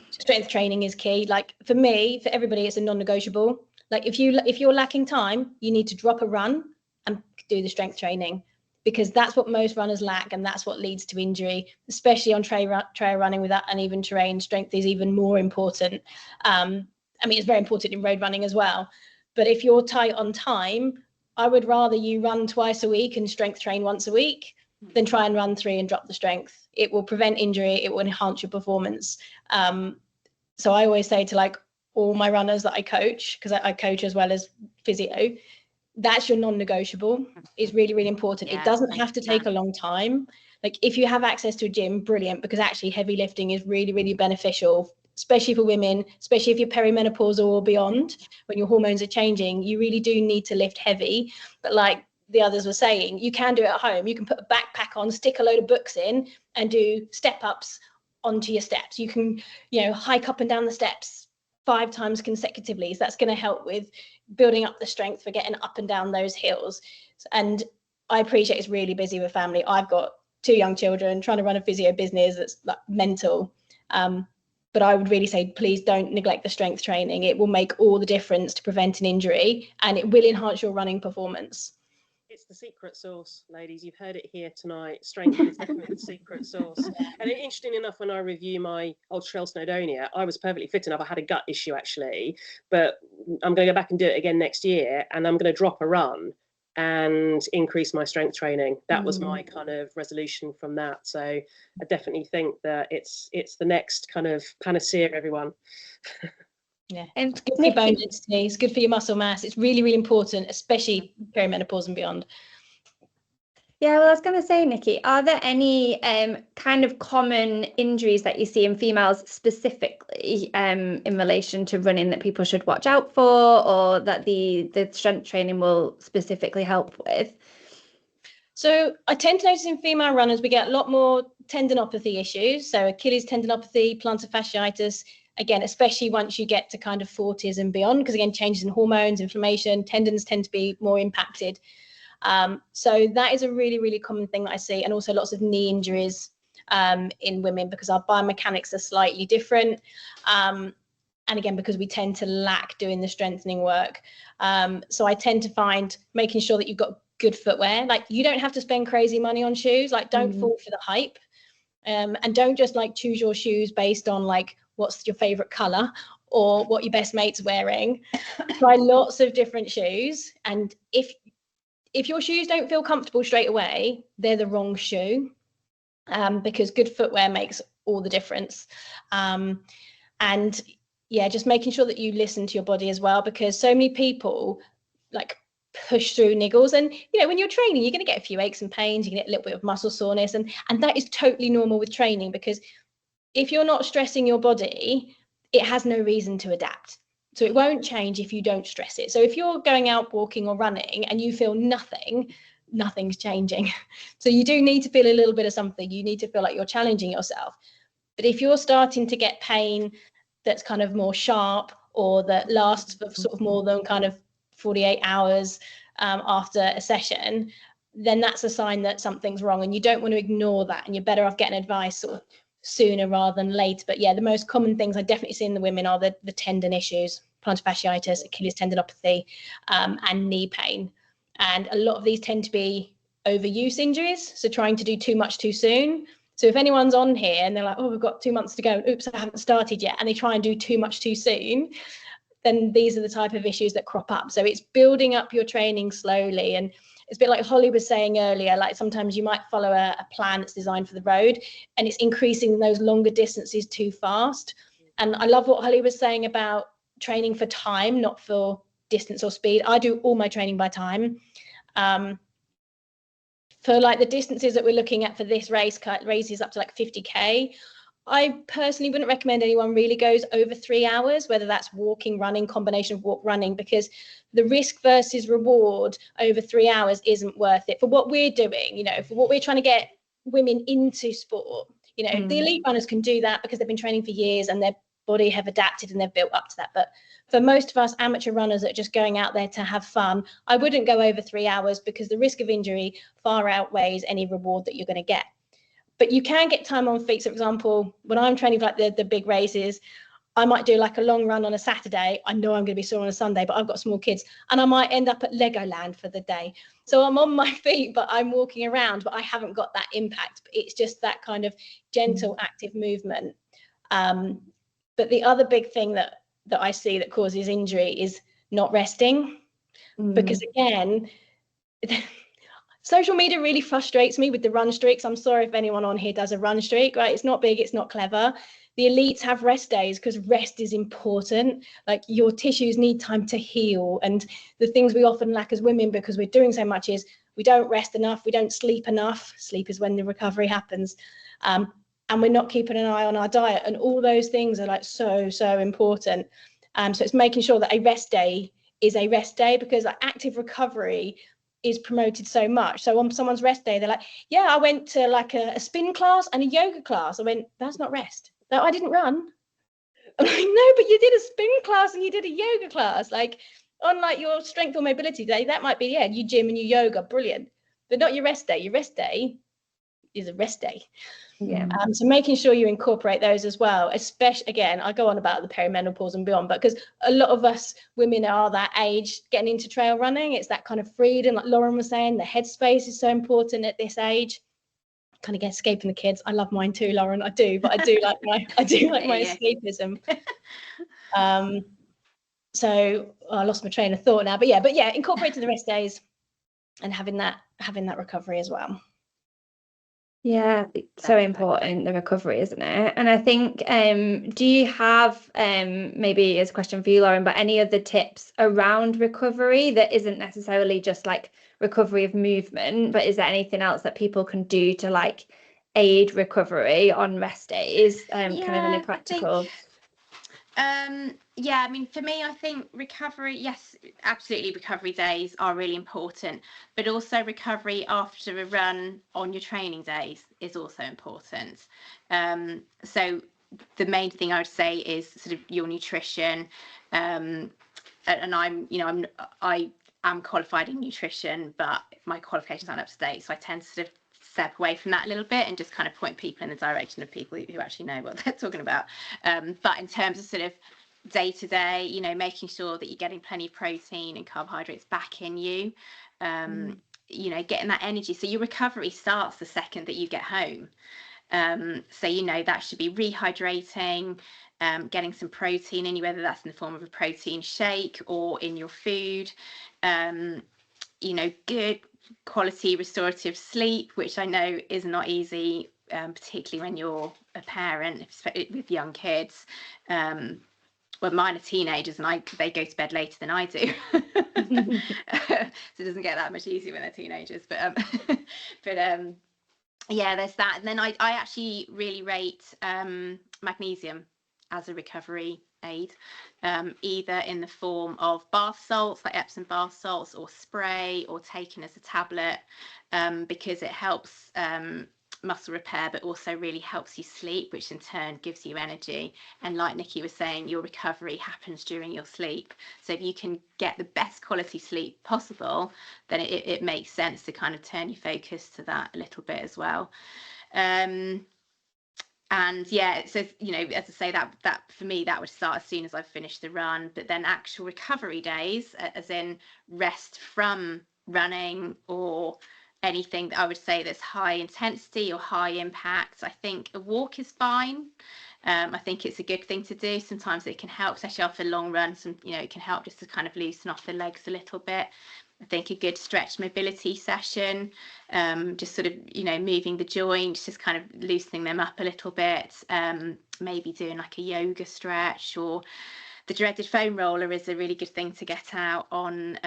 strength training is key. Like for me, for everybody, it's a non-negotiable. Like if you're lacking time, you need to drop a run and do the strength training, because that's what most runners lack, and that's what leads to injury, especially on trail running with that uneven terrain. Strength is even more important. I mean, it's very important in road running as well, but if you're tight on time, I would rather you run twice a week and strength train once a week than try and run 3 and drop the strength. It will prevent injury. It will enhance your performance. So I always say to like all my runners that I coach, because I coach as well as physio, that's your non-negotiable. It's really, really important. It doesn't have to take a long time. Like if you have access to a gym, brilliant, because actually heavy lifting is really, really beneficial, especially for women, especially if you're perimenopausal or beyond, when your hormones are changing. You really do need to lift heavy. But like the others were saying, you can do it at home. You can put a backpack on, stick a load of books in, and do step ups onto your steps. You can, you know, hike up and down the steps 5 times consecutively. So that's going to help with building up the strength for getting up and down those hills. And I appreciate it's really busy with family. I've got 2 young children, trying to run a physio business that's like mental. But I would really say, please don't neglect the strength training. It will make all the difference to prevent an injury, and it will enhance your running performance. It's the secret sauce, ladies. You've heard it here tonight. Strength is definitely the secret sauce. And interesting enough, when I review my old Trail Snowdonia, I was perfectly fit enough. I had a gut issue actually, but I'm going to go back and do it again next year, and I'm going to drop a run and increase my strength training. That was my kind of resolution from that. So I definitely think that it's the next kind of panacea, everyone. Yeah, it's good for your bone density, it's good for your muscle mass. It's really, really important, especially perimenopause and beyond. Yeah, well, I was going to say, Nikki, are there any kind of common injuries that you see in females specifically in relation to running that people should watch out for, or that the strength training will specifically help with? So I tend to notice in female runners, we get a lot more tendinopathy issues, so Achilles tendinopathy, plantar fasciitis, again, especially once you get to kind of 40s and beyond, because again, changes in hormones, inflammation, tendons tend to be more impacted. So that is a really, really common thing that I see, and also lots of knee injuries in women, because our biomechanics are slightly different. And again, because we tend to lack doing the strengthening work. So I tend to find making sure that you've got good footwear. Like, you don't have to spend crazy money on shoes. Like, don't fall for the hype. And don't just like choose your shoes based on like what's your favorite color or what your best mate's wearing. Try lots of different shoes, and if your shoes don't feel comfortable straight away, they're the wrong shoe, because good footwear makes all the difference. And yeah, just making sure that you listen to your body as well, because so many people like push through niggles, and you know, when you're training, you're going to get a few aches and pains, you can get a little bit of muscle soreness, and that is totally normal with training, because if you're not stressing your body, it has no reason to adapt. So it won't change if you don't stress it. So if you're going out walking or running and you feel nothing's changing. So you do need to feel a little bit of something. You need to feel like you're challenging yourself. But if you're starting to get pain that's kind of more sharp, or that lasts for sort of more than kind of 48 hours after a session, then that's a sign that something's wrong, and you don't want to ignore that, and you're better off getting advice sort of sooner rather than later. But yeah, the most common things I definitely see in the women are the tendon issues, plantar fasciitis, Achilles tendinopathy, and knee pain. And a lot of these tend to be overuse injuries, so trying to do too much too soon. So if anyone's on here and they're like, oh, we've got 2 months to go, and oops, I haven't started yet, and they try and do too much too soon, then these are the type of issues that crop up. So it's building up your training slowly. And it's a bit like Holly was saying earlier, like sometimes you might follow a plan that's designed for the road, and it's increasing those longer distances too fast. And I love what Holly was saying about training for time, not for distance or speed. I do all my training by time. For like the distances that we're looking at for this race, races up to like 50k, I personally wouldn't recommend anyone really goes over 3 hours, whether that's walking, running, combination of walk, running, because the risk versus reward over 3 hours isn't worth it for what we're doing. You know, for what we're trying to get women into sport. You know, the elite runners can do that because they've been training for years and their body have adapted and they've built up to that. But for most of us amateur runners that are just going out there to have fun, I wouldn't go over 3 hours, because the risk of injury far outweighs any reward that you're going to get. But you can get time on feet. So, for example, when I'm training for like the big races, I might do like a long run on a Saturday. I know I'm going to be sore on a Sunday, but I've got small kids, and I might end up at Legoland for the day. So I'm on my feet, but I'm walking around, but I haven't got that impact. It's just that kind of gentle, active movement. But the other big thing that I see that causes injury is not resting, because again, social media really frustrates me with the run streaks. I'm sorry if anyone on here does a run streak, right? It's not big, it's not clever. The elites have rest days because rest is important. Like, your tissues need time to heal. And the things we often lack as women, because we're doing so much, is we don't rest enough, we don't sleep enough. Sleep is when the recovery happens. And we're not keeping an eye on our diet. And all those things are like so important. So it's making sure that a rest day is a rest day, because like, active recovery is promoted so much. So on someone's rest day, they're like, yeah, I went to like a spin class and a yoga class. I went, that's not rest. No, I didn't run. I'm like, no, but you did a spin class and you did a yoga class. Like, on like your strength or mobility day, that might be, yeah, you gym and you yoga, brilliant, but not your rest day. Your rest day is a rest day. Yeah. So making sure you incorporate those as well, especially, again, I go on about the perimenopause and beyond, but because a lot of us women are that age getting into trail running, it's that kind of freedom, like Lauren was saying, the headspace is so important at this age. Kind of get escaping the kids. I love mine too, Lauren. I do, but I do like my escapism. So I lost my train of thought now, but yeah, incorporating the rest days and having that recovery as well. Yeah, it's so important, the recovery, isn't it? And I think, do you have, maybe as a question for you, Lauren, but any other tips around recovery that isn't necessarily just like recovery of movement, but is there anything else that people can do to like aid recovery on rest days, kind of in a practical? Yeah, I mean, for me, I think recovery, yes, absolutely, recovery days are really important, but also recovery after a run on your training days is also important. So the main thing I would say is sort of your nutrition, and I am qualified in nutrition, but my qualifications aren't up to date, so I tend to sort of step away from that a little bit and just kind of point people in the direction of people who actually know what they're talking about. But in terms of sort of day to day, you know, making sure that you're getting plenty of protein and carbohydrates back in you, you know, getting that energy. So your recovery starts the second that you get home. So, you know, that should be rehydrating, getting some protein in you, whether that's in the form of a protein shake or in your food, you know, good quality restorative sleep, which I know is not easy, particularly when you're a parent with young kids. Well, mine are teenagers and they go to bed later than I do. So it doesn't get that much easier when they're teenagers. But yeah, there's that. And then I actually really rate magnesium as a recovery aid, either in the form of bath salts like Epsom bath salts, or spray, or taken as a tablet, because it helps muscle repair, but also really helps you sleep, which in turn gives you energy. And like Nikki was saying, your recovery happens during your sleep. So if you can get the best quality sleep possible, then it makes sense to kind of turn your focus to that a little bit as well. And yeah, so, you know, as I say, that for me, that would start as soon as I've finished the run. But then actual recovery days, as in rest from running or anything that I would say that's high intensity or high impact, I think a walk is fine. I think it's a good thing to do. Sometimes it can help, especially after long runs, and, you know, it can help just to kind of loosen off the legs a little bit. I think a good stretch mobility session, just sort of, you know, moving the joints, just kind of loosening them up a little bit, maybe doing like a yoga stretch, or the dreaded foam roller is a really good thing to get out on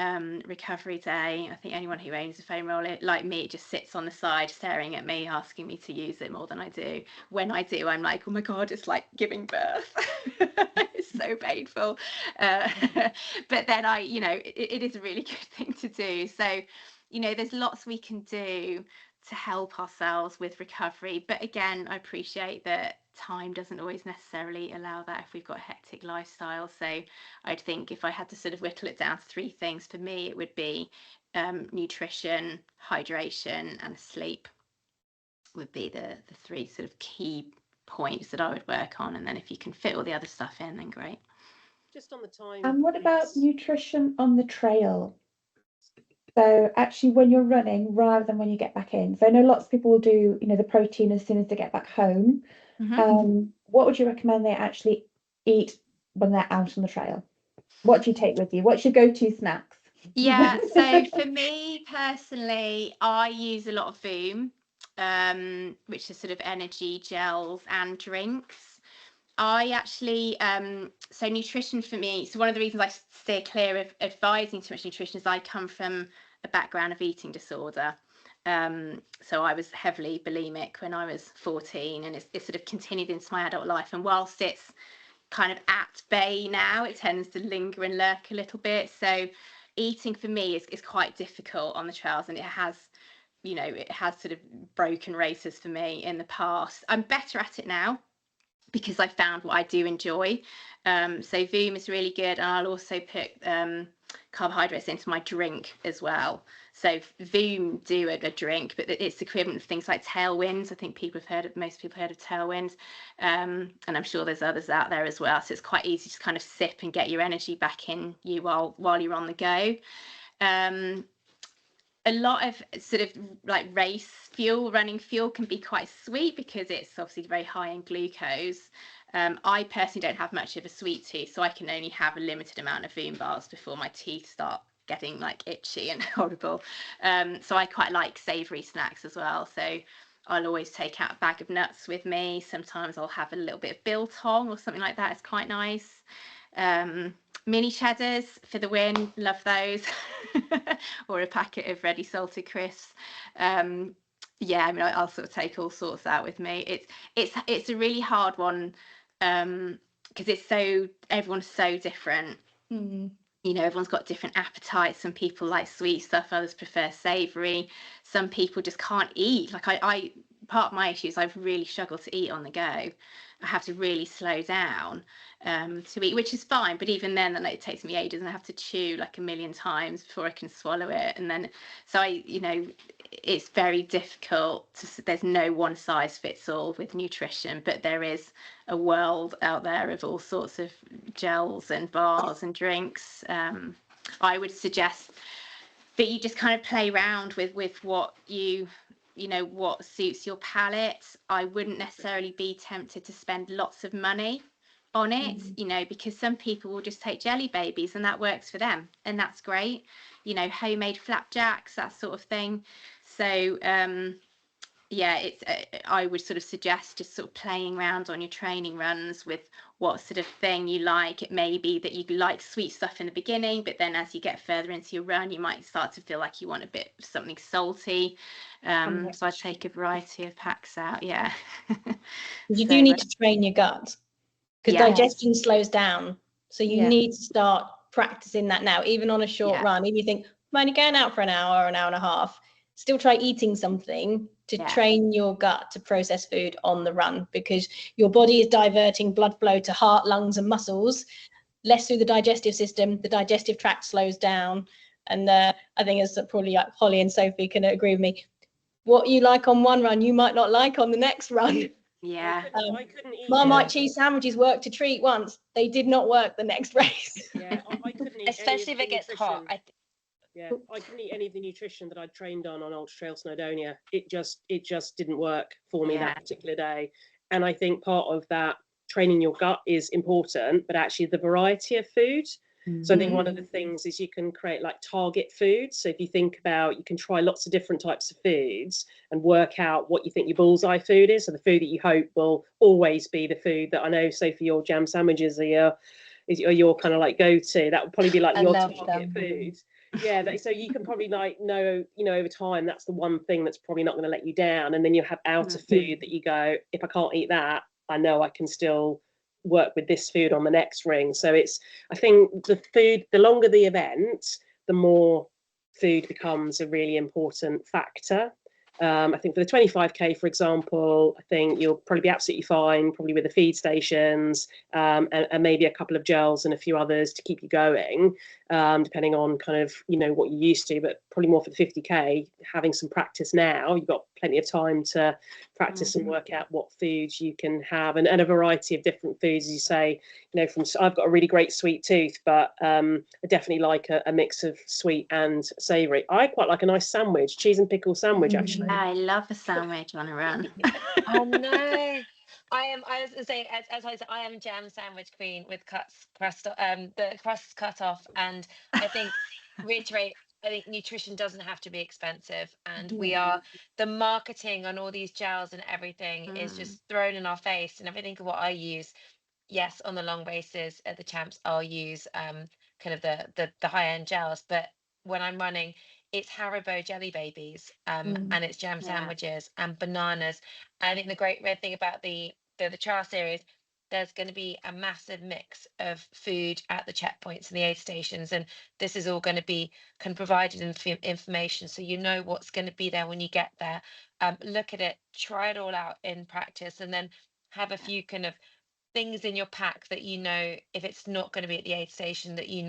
recovery day. I think anyone who owns a foam roller, like me, it just sits on the side staring at me, asking me to use it more than I do. When I do, I'm like, oh my God, it's like giving birth. It's so painful. But then you know, it is a really good thing to do. So, you know, there's lots we can do to help ourselves with recovery. But again, I appreciate that time doesn't always necessarily allow that if we've got a hectic lifestyle. So I'd think if I had to sort of whittle it down to three things, for me it would be nutrition, hydration, and sleep would be the three sort of key points that I would work on. And then if you can fit all the other stuff in, then great. Just on the time. And what about nutrition on the trail? So actually when you're running rather than when you get back in. So I know lots of people will do, you know, the protein as soon as they get back home. What would you recommend they actually eat when they're out on the trail? What do you take with you? What's your go-to snacks? Yeah, so for me personally, I use a lot of Voom, which is sort of energy gels and drinks. I actually, so nutrition for me, so one of the reasons I steer clear of advising too much nutrition is I come from a background of eating disorder. So I was heavily bulimic when I was 14, and it's sort of continued into my adult life. And whilst it's kind of at bay now, it tends to linger and lurk a little bit. So eating for me is quite difficult on the trails, and it has, you know, it has sort of broken races for me in the past. I'm better at it now because I found what I do enjoy. So Voom is really good, and I'll also put carbohydrates into my drink as well. So Voom do a drink, but it's equivalent of things like Tailwinds. I think most people have heard of Tailwinds, and I'm sure there's others out there as well. So it's quite easy to kind of sip and get your energy back in you while you're on the go. A lot of sort of like race fuel, running fuel, can be quite sweet because it's obviously very high in glucose. I personally don't have much of a sweet tooth, so I can only have a limited amount of Voom bars before my teeth start getting like itchy and horrible. So I quite like savoury snacks as well. So I'll always take out a bag of nuts with me. Sometimes I'll have a little bit of biltong or something like that. It's quite nice. Mini cheddars for the win, love those. Or a packet of ready salted crisps. Yeah, I mean, I'll sort of take all sorts out with me. It's a really hard one because everyone's so different. You know, everyone's got different appetites. Some people like sweet stuff, others prefer savoury. Some people just can't eat. Like I part of my issue is I've really struggled to eat on the go. I have to really slow down to eat, which is fine. But even then, it takes me ages, and I have to chew like a million times before I can swallow it. And then, so it's very difficult there's no one size fits all with nutrition, but there is a world out there of all sorts of gels and bars and drinks. I would suggest that you just kind of play around with what what suits your palate. I wouldn't necessarily be tempted to spend lots of money on it, because some people will just take jelly babies and that works for them, and that's great. Homemade flapjacks, that sort of thing. So it's I would sort of suggest just sort of playing around on your training runs with what sort of thing you like. It may be that you like sweet stuff in the beginning, but then as you get further into your run, you might start to feel like you want a bit of something salty. So I take a variety of packs out. You do need to train your gut, because digestion slows down, so you need to start practicing that now, even on a short run. If you think I'm only going out for an hour or an hour and a half, still try eating something to train your gut to process food on the run, because your body is diverting blood flow to heart, lungs and muscles, less through the digestive system. The digestive tract slows down, and I think, as probably like Holly and Sophie can agree with me, what you like on one run you might not like on the next run. I couldn't eat Marmite cheese sandwiches worked to treat once, they did not work the next race. I couldn't eat especially if it gets hot. I couldn't eat any of the nutrition that I'd trained on Ultra Trail Snowdonia. It just didn't work for me that particular day. And I think part of that training your gut is important, but actually the variety of food. So I think one of the things is you can create like target foods. So if you think about, you can try lots of different types of foods and work out what you think your bullseye food is. So the food that you hope will always be the food that, I know, Sophie, your jam sandwiches are your kind of like go-to. That would probably be like your target food. So you can probably know over time that's the one thing that's probably not going to let you down, and then you have outer food that you go, if I can't eat that, I know I can still work with this food on the next ring. So I think the longer the event, the more food becomes a really important factor. I think for the 25k, for example, I think you'll probably be absolutely fine, probably with the feed stations and maybe a couple of gels and a few others to keep you going, depending on kind of what you're used to. But probably more for the 50k, having some practice now, you've got plenty of time to practice and work out what foods you can have, and a variety of different foods, as you say. I've got a really great sweet tooth, but I definitely like a mix of sweet and savoury. I quite like a nice sandwich, cheese and pickle sandwich, actually. I love a sandwich on a run. Oh no, I was gonna say, as I said, I am jam sandwich queen with the crusts cut off, and I think I think nutrition doesn't have to be expensive, and the marketing on all these gels and everything is just thrown in our face. And everything what I use, yes, on the long races at the champs, I'll use kind of the high end gels, but when I'm running, it's Haribo jelly babies, and it's jam sandwiches and bananas. And I think the great red thing about the trial series, there's going to be a massive mix of food at the checkpoints and the aid stations, and this is all going to be kind of provided information, so you know what's going to be there when you get there. Look at it, try it all out in practice, and then have a few kind of things in your pack that if it's not going to be at the aid station, that you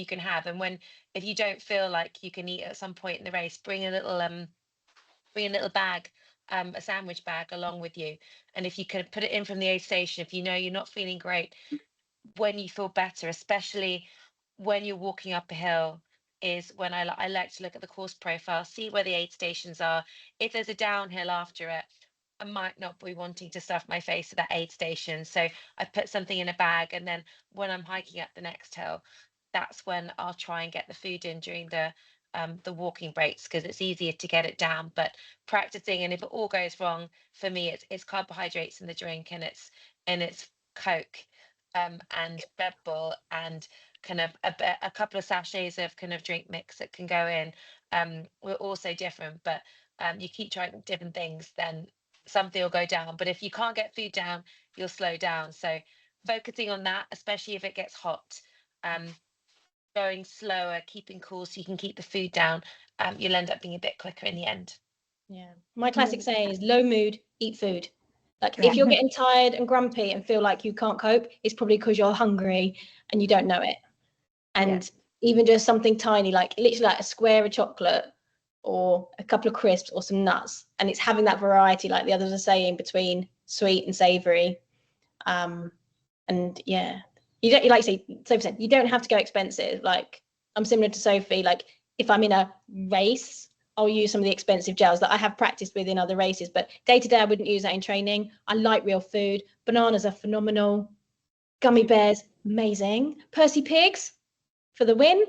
can have. And if you don't feel like you can eat at some point in the race, bring a little bag, a sandwich bag along with you. And if you can put it in from the aid station, if you're not feeling great, when you feel better, especially when you're walking up a hill, is when I like to look at the course profile, see where the aid stations are. If there's a downhill after it, I might not be wanting to stuff my face at that aid station, so I put something in a bag, and then when I'm hiking up the next hill, that's when I'll try and get the food in during the walking breaks, because it's easier to get it down. But practicing, and if it all goes wrong, for me it's carbohydrates in the drink, and it's Coke and Red Bull, and kind of a couple of sachets of kind of drink mix that can go in. We're all so different, but you keep trying different things, then something will go down. But if you can't get food down, you'll slow down. So focusing on that, especially if it gets hot, going slower, keeping cool so you can keep the food down, you'll end up being a bit quicker in the end. Yeah, my classic saying is low mood, eat food. Like Yeah. if you're getting tired and grumpy and feel like you can't cope, it's probably because you're hungry and you don't know it. And even just something tiny, like literally like a square of chocolate or a couple of crisps or some nuts, and it's having that variety, like the others are saying, between sweet and savory. And yeah, you don't, like you say, Sophie said, you don't have to go expensive. Like I'm similar to Sophie. Like if I'm in a race, I'll use some of the expensive gels that I have practiced with in other races, but day to day I wouldn't use that in training. I like real food. Bananas are phenomenal. Gummy bears, amazing. Percy pigs for the win.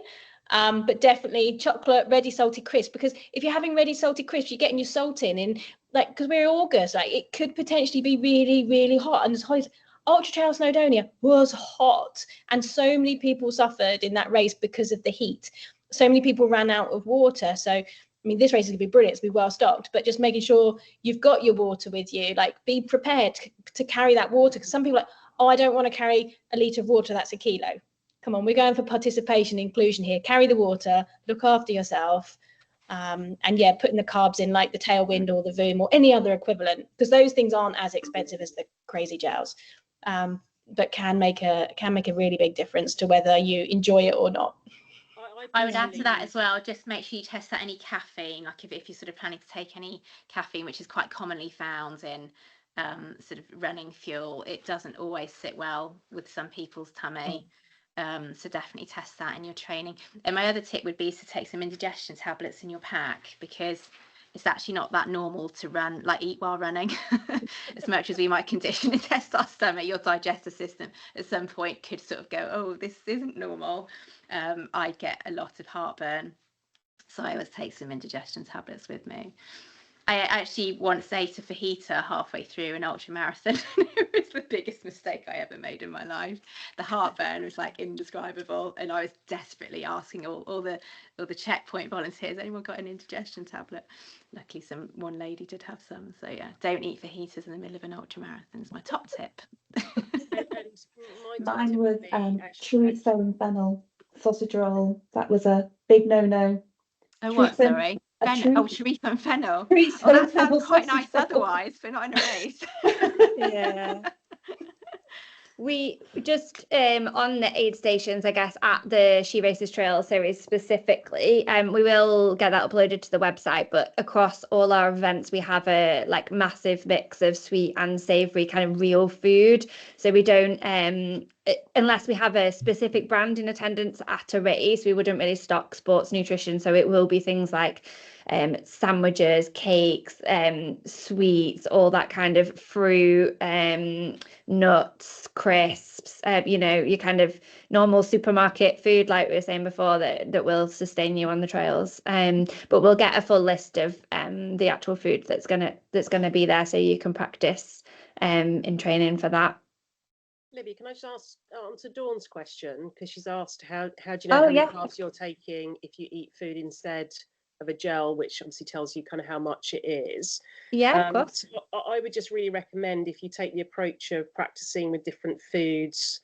But definitely chocolate, ready salted crisp, because if you're having ready salted crisp, you're getting your salt in, like, because we're in August, like it could potentially be really, really hot. And Ultra Trail Snowdonia was hot, and so many people suffered in that race because of the heat. So many people ran out of water. So I mean, this race is going to be brilliant. It's going to be well stocked, but just making sure you've got your water with you, like be prepared to carry that water. Because some people are like, oh, I don't want to carry a litre of water, that's a kilo. Come on, we're going for participation, inclusion here. Carry the water, look after yourself. And yeah, putting the carbs in, like the Tailwind or the Voom or any other equivalent, because those things aren't as expensive as the crazy gels, but can make a really big difference to whether you enjoy it or not. I would add to that as well, just make sure you test out any caffeine, like if you're sort of planning to take any caffeine, which is quite commonly found in sort of running fuel. It doesn't always sit well with some people's tummy. So definitely test that in your training. And my other tip would be to take some indigestion tablets in your pack, because it's actually not that normal to run, like eat while running. As much as we might condition and test our stomach, your digestive system at some point could sort of go, oh, this isn't normal. I get a lot of heartburn, so I always take some indigestion tablets with me. I actually once ate a fajita halfway through an ultra marathon. It was the biggest mistake I ever made in my life. The heartburn was like indescribable, and I was desperately asking all the checkpoint volunteers, anyone got an indigestion tablet? Luckily, one lady did have some. So yeah, don't eat fajitas in the middle of an ultra marathon is my top tip. Mine was chorizo and fennel sausage roll. That was a big no-no. Oh, what? Sorry. Chorizo and fennel. Oh, that sounds quite nice otherwise, but not in a race. Yeah. We just on the aid stations, I guess, at the SheRACES Trail Series specifically, we will get that uploaded to the website, but across all our events we have a like massive mix of sweet and savoury kind of real food. So we don't unless we have a specific brand in attendance at a race, we wouldn't really stock sports nutrition. So it will be things like sandwiches, cakes, sweets, all that kind of fruit, nuts, crisps, your kind of normal supermarket food, like we were saying before, that will sustain you on the trails. But we'll get a full list of the actual food that's gonna be there, so you can practice in training for that. Libby, can I just answer Dawn's question, because she's asked how do you know how many carbs you're taking if you eat food instead of a gel, which obviously tells you kind of how much it is. Yeah, of course. So I would just really recommend, if you take the approach of practicing with different foods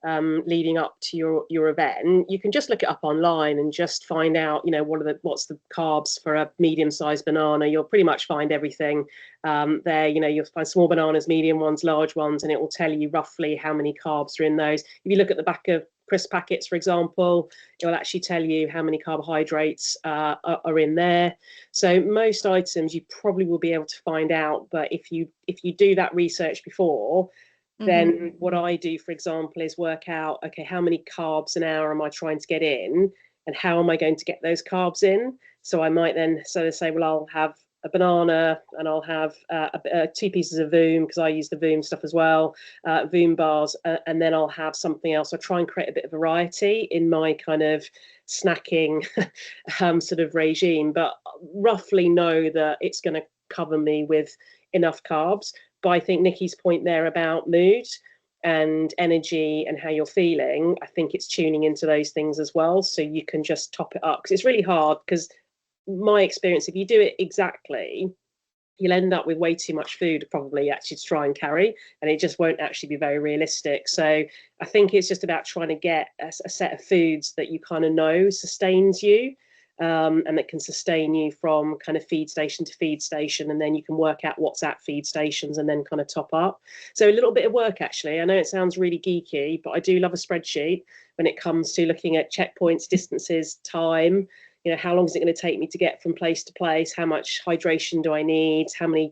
leading up to your event, you can just look it up online and just find out, what's the carbs for a medium-sized banana. You'll pretty much find everything there. You'll find small bananas, medium ones, large ones, and it will tell you roughly how many carbs are in those. If you look at the back of crisp packets, for example, it will actually tell you how many carbohydrates are in there. So most items you probably will be able to find out, but if you do that research before, then what I do, for example, is work out, okay, how many carbs an hour am I trying to get in, and how am I going to get those carbs in? So I might then say, well, I'll have a banana and I'll have 2 pieces of Voom, because I use the Voom stuff as well, Voom bars, and then I'll have something else. I try and create a bit of variety in my kind of snacking sort of regime, but roughly know that it's going to cover me with enough carbs. But I think Nikki's point there about mood and energy and how you're feeling, I think it's tuning into those things as well, so you can just top it up. Because it's really hard, because my experience, if you do it exactly, you'll end up with way too much food probably actually to try and carry, and it just won't actually be very realistic. So I think it's just about trying to get a set of foods that you kind of know sustains you, and that can sustain you from kind of feed station to feed station, and then you can work out what's at feed stations and then kind of top up. So a little bit of work, actually. I know it sounds really geeky, but I do love a spreadsheet when it comes to looking at checkpoints, distances, time. You know, how long is it going to take me to get from place to place? How much hydration do I need? How many,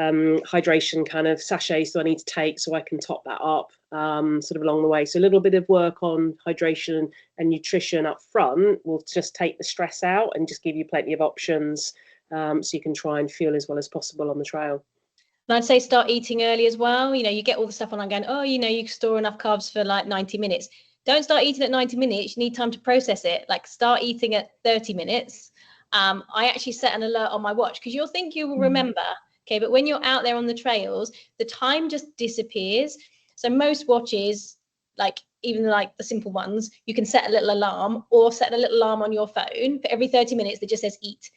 hydration kind of sachets do I need to take so I can top that up sort of along the way? So a little bit of work on hydration and nutrition up front will just take the stress out and just give you plenty of options, so you can try and fuel as well as possible on the trail. And I'd say start eating early as well. You know, you get all the stuff online going, oh, you know, you store enough carbs for like 90 minutes. Don't start eating at 90 minutes. You need time to process it. Like start eating at 30 minutes. I actually set an alert on my watch because you'll think you will remember. Okay, but when you're out there on the trails, the time just disappears. So most watches, like even like the simple ones, you can set a little alarm or set a little alarm on your phone for every 30 minutes that just says eat.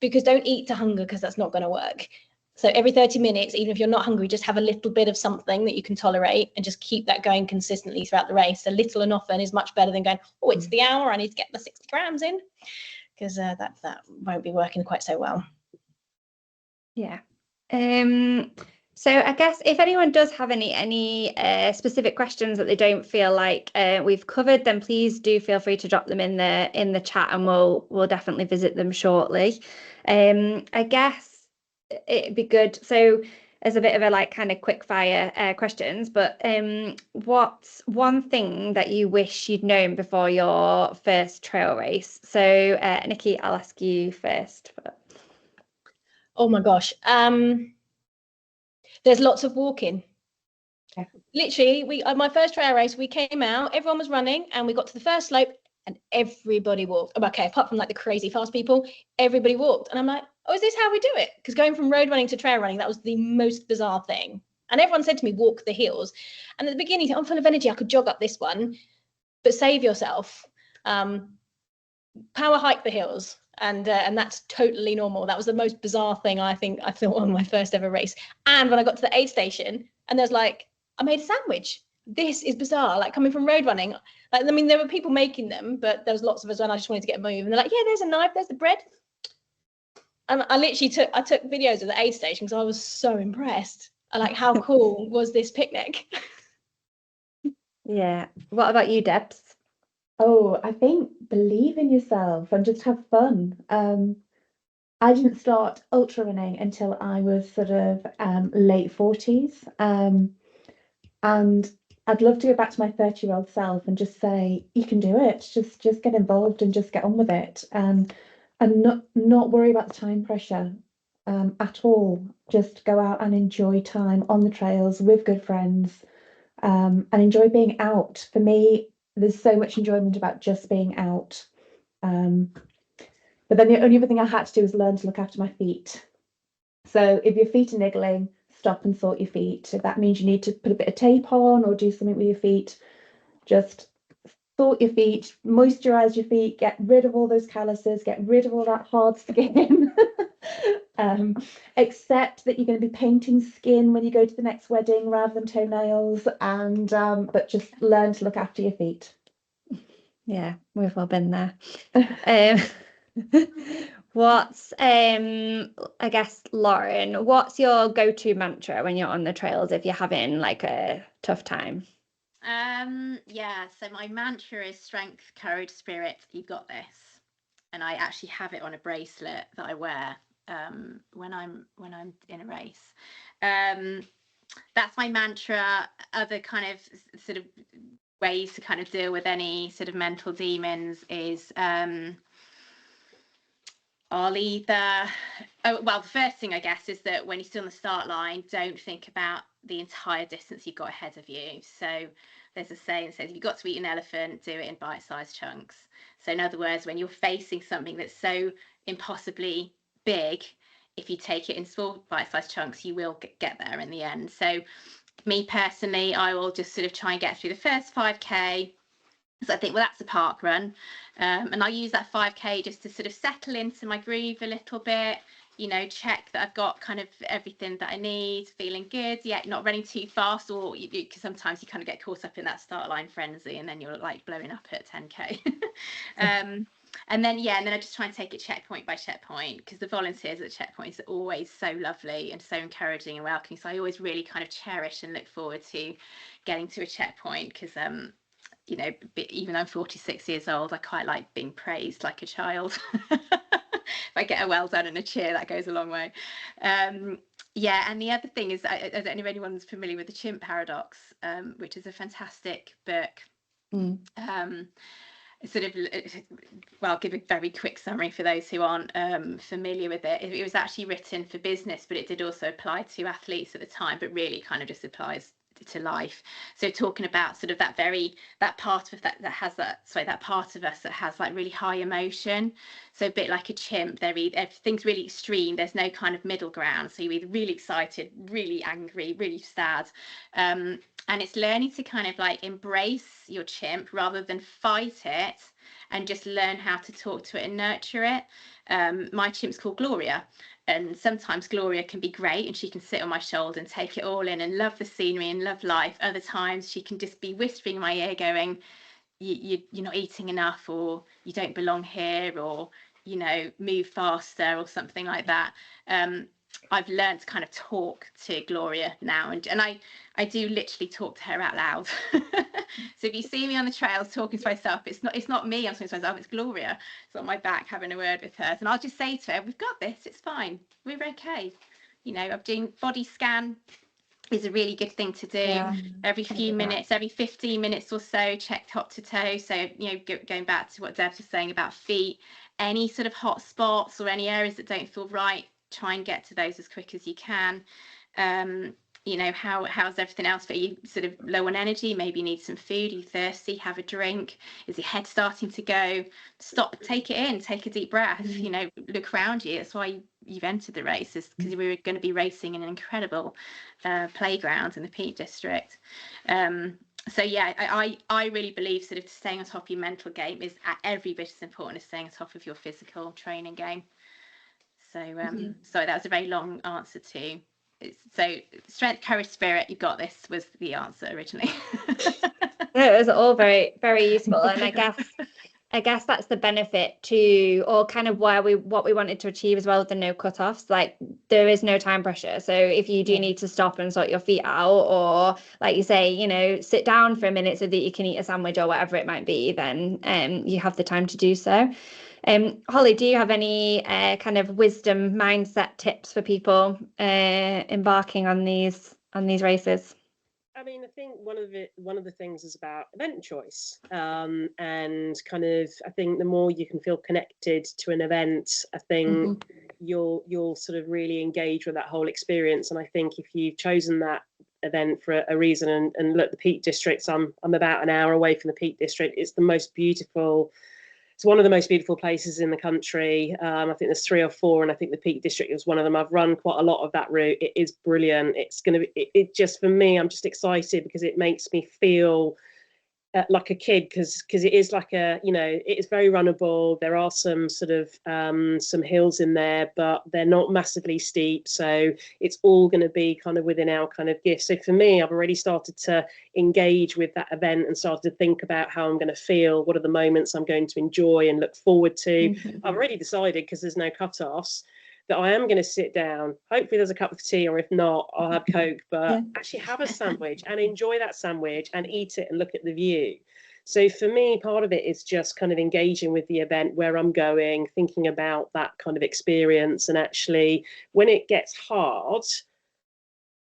Because don't eat to hunger, because that's not going to work. So every 30 minutes, even if you're not hungry, just have a little bit of something that you can tolerate and just keep that going consistently throughout the race. A little and often is much better than going, oh, it's the hour, I need to get my 60 grams in, because that won't be working quite so well. Yeah. So I guess if anyone does have any specific questions that they don't feel like we've covered, then please do feel free to drop them in the chat, and we'll definitely visit them shortly. I guess it'd be good. So as a bit of a like kind of quick fire questions, but what's one thing that you wish you'd known before your first trail race? So Nikki, I'll ask you first. Oh my gosh. There's lots of walking. Okay. Literally, my first trail race, we came out, everyone was running, and we got to the first slope and everybody walked. Okay, apart from like the crazy fast people, everybody walked. And I'm like, oh, is this how we do it? Because going from road running to trail running, that was the most bizarre thing. And everyone said to me, walk the hills. And at the beginning, you think, I'm full of energy, I could jog up this one, but save yourself. Power hike the hills. And that's totally normal. That was the most bizarre thing I thought on my first ever race. And when I got to the aid station, and there's like, I made a sandwich. This is bizarre. Like coming from road running, like, I mean, there were people making them, but there was lots of us when I just wanted to get a move. And they're like, yeah, there's a knife, there's the bread. And I literally took videos of the aid station because I was so impressed. I like, how cool was this picnic? Yeah. What about you, Debs? Oh, I think believe in yourself and just have fun. I didn't start ultra running until I was sort of late 40s. And I'd love to go back to my 30-year-old self and just say, you can do it. Just get involved and just get on with it. And not worry about the time pressure at all. Just go out and enjoy time on the trails with good friends, and enjoy being out. For me, there's so much enjoyment about just being out. But then the only other thing I had to do was learn to look after my feet. So if your feet are niggling, stop and sort your feet. If that means you need to put a bit of tape on or do something with your feet, just sort your feet, moisturize your feet, get rid of all those calluses, get rid of all that hard skin. Accept that you're going to be painting skin when you go to the next wedding rather than toenails, and but just learn to look after your feet. Yeah, we've all been there. What's I guess, Lauren, what's your go-to mantra when you're on the trails if you're having like a tough time? Yeah, so my mantra is strength, courage, spirit, you've got this. And I actually have it on a bracelet that I wear when I'm in a race. That's my mantra. Other kind of sort of ways to kind of deal with any sort of mental demons is I'll either, the first thing I guess is that when you still on the start line, don't think about the entire distance you've got ahead of you. So there's a saying that says, if you've got to eat an elephant, do it in bite-sized chunks. So in other words, when you're facing something that's so impossibly big, if you take it in small bite-sized chunks, you will get there in the end. So me personally, I will just sort of try and get through the first 5K. So I think, well, that's a park run. And I use that 5K just to sort of settle into my groove a little bit, you know, check that I've got kind of everything that I need, feeling good, yet not running too fast, or because sometimes you kind of get caught up in that start line frenzy and then you're like blowing up at 10k. And then I just try and take it checkpoint by checkpoint, because the volunteers at the checkpoints are always so lovely and so encouraging and welcoming. So I always really kind of cherish and look forward to getting to a checkpoint, because you know, even though I'm 46 years old, I quite like being praised like a child. If I get a well done and a cheer, that goes a long way. Yeah, and the other thing is, I don't know if anyone's familiar with the Chimp Paradox, which is a fantastic book. Sort of, well, I'll give a very quick summary for those who aren't familiar with it. It was actually written for business, but it did also apply to athletes at the time, but really kind of just applies to life. So talking about sort of that part of that has that part of us that has like really high emotion. So a bit like a chimp, everything's really extreme. There's no kind of middle ground. So you're either really excited, really angry, really sad. And it's learning to kind of like embrace your chimp rather than fight it, and just learn how to talk to it and nurture it. My chimp's called Gloria, and sometimes Gloria can be great and she can sit on my shoulder and take it all in and love the scenery and love life. Other times she can just be whispering in my ear going, you're not eating enough, or you don't belong here, or, you know, move faster, or something like that. I've learned to kind of talk to Gloria now, and I do literally talk to her out loud. So if you see me on the trails talking to myself, it's not me I'm talking to myself, it's Gloria. It's on my back having a word with her, and I'll just say to her, we've got this, it's fine, we're okay. You know, I'm doing body scan is a really good thing to do. Every few minutes, every 15 minutes or so, check top to toe. So, you know, going back to what Debs was saying about feet, any sort of hot spots or any areas that don't feel right, try and get to those as quick as you can. You know, how's everything else for you? Sort of low on energy, maybe you need some food, are you thirsty, have a drink, is your head starting to go? Stop, take it in, take a deep breath, you know, look around you. That's why you've entered the races, because we were going to be racing in an incredible playground in the Peak District. So yeah, I really believe sort of staying on top of your mental game is every bit as important as staying on top of your physical training game. So sorry, that was a very long answer to. So strength, courage, spirit, you got this was the answer originally. It was all very, very useful, and I guess that's the benefit to, or kind of what we wanted to achieve as well with the no cutoffs. Like, there is no time pressure. So if you do need to stop and sort your feet out, or like you say, you know, sit down for a minute so that you can eat a sandwich or whatever it might be, then you have the time to do so. Holly, do you have any kind of wisdom mindset tips for people embarking on these races? I mean, I think one of the things is about event choice, and kind of, I think the more you can feel connected to an event, I think you'll sort of really engage with that whole experience. And I think if you've chosen that event for a reason, and look, the Peak District, I'm about an hour away from the Peak District. It's the most beautiful. It's one of the most beautiful places in the country. I think there's 3 or 4, and I think the Peak District is one of them. I've run quite a lot of that route. It is brilliant. It's going to be, it just, for me, I'm just excited because it makes me feel like a kid, because it is like a, you know, it is very runnable. There are some sort of some hills in there, but they're not massively steep, so it's all going to be kind of within our kind of gift. So for me, I've already started to engage with that event and started to think about how I'm going to feel, what are the moments I'm going to enjoy and look forward to. I've already decided, because there's no cut-offs, that I am going to sit down. Hopefully there's a cup of tea, or if not, I'll have Coke, but actually have a sandwich and enjoy that sandwich and eat it and look at the view. So for me, part of it is just kind of engaging with the event, where I'm going, thinking about that kind of experience. And actually, when it gets hard,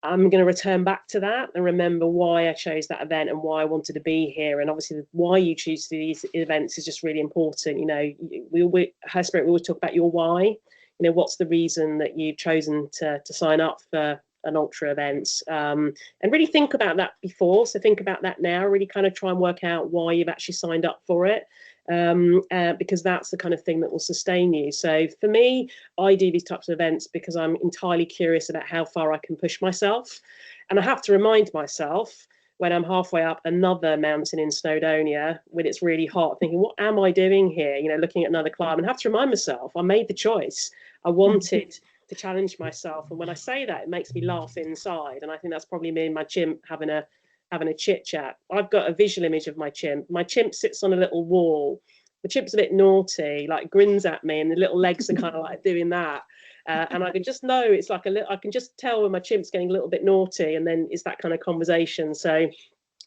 I'm going to return back to that and remember why I chose that event and why I wanted to be here. And obviously, why you choose these events is just really important. You know, we SheRACES, we always talk about your why. You know, what's the reason that you've chosen to sign up for an ultra event, and really think about that before. So think about that now, really kind of try and work out why you've actually signed up for it, because that's the kind of thing that will sustain you. So for me, I do these types of events because I'm entirely curious about how far I can push myself. And I have to remind myself, when I'm halfway up another mountain in Snowdonia, when it's really hot, thinking, what am I doing here? You know, looking at another climb, and have to remind myself, I made the choice. I wanted to challenge myself. And when I say that, it makes me laugh inside. And I think that's probably me and my chimp having a chit chat. I've got a visual image of my chimp. My chimp sits on a little wall. The chimp's a bit naughty, like grins at me, and the little legs are kind of like doing that. And I can just know it's like I can just tell when my chimp's getting a little bit naughty, and then it's that kind of conversation. So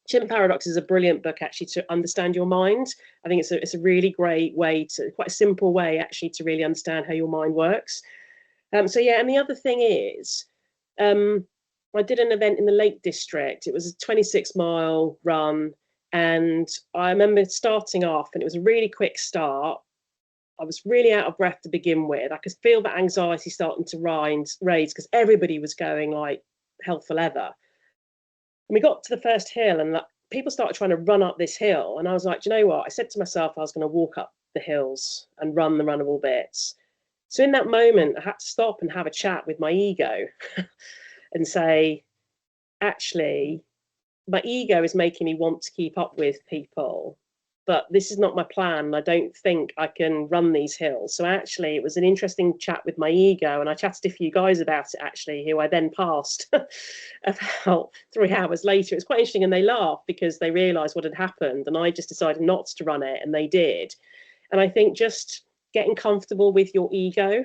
Chimp Paradox is a brilliant book actually to understand your mind. I think it's a really great way quite a simple way actually to really understand how your mind works. So yeah, and the other thing is, I did an event in the Lake District. It was a 26-mile run, and I remember starting off, and it was a really quick start. I was really out of breath to begin with. I could feel that anxiety starting to raise because everybody was going like hell for leather. And we got to the first hill, and like, people started trying to run up this hill, and I was like, do you know what? I said to myself I was going to walk up the hills and run the runnable bits. So in that moment, I had to stop and have a chat with my ego and say, actually, my ego is making me want to keep up with people, but this is not my plan. I don't think I can run these hills. So actually, it was an interesting chat with my ego, and I chatted to a few guys about it, actually, who I then passed about 3 hours later. It was quite interesting, and they laughed because they realised what had happened, and I just decided not to run it, and they did. And I think just getting comfortable with your ego,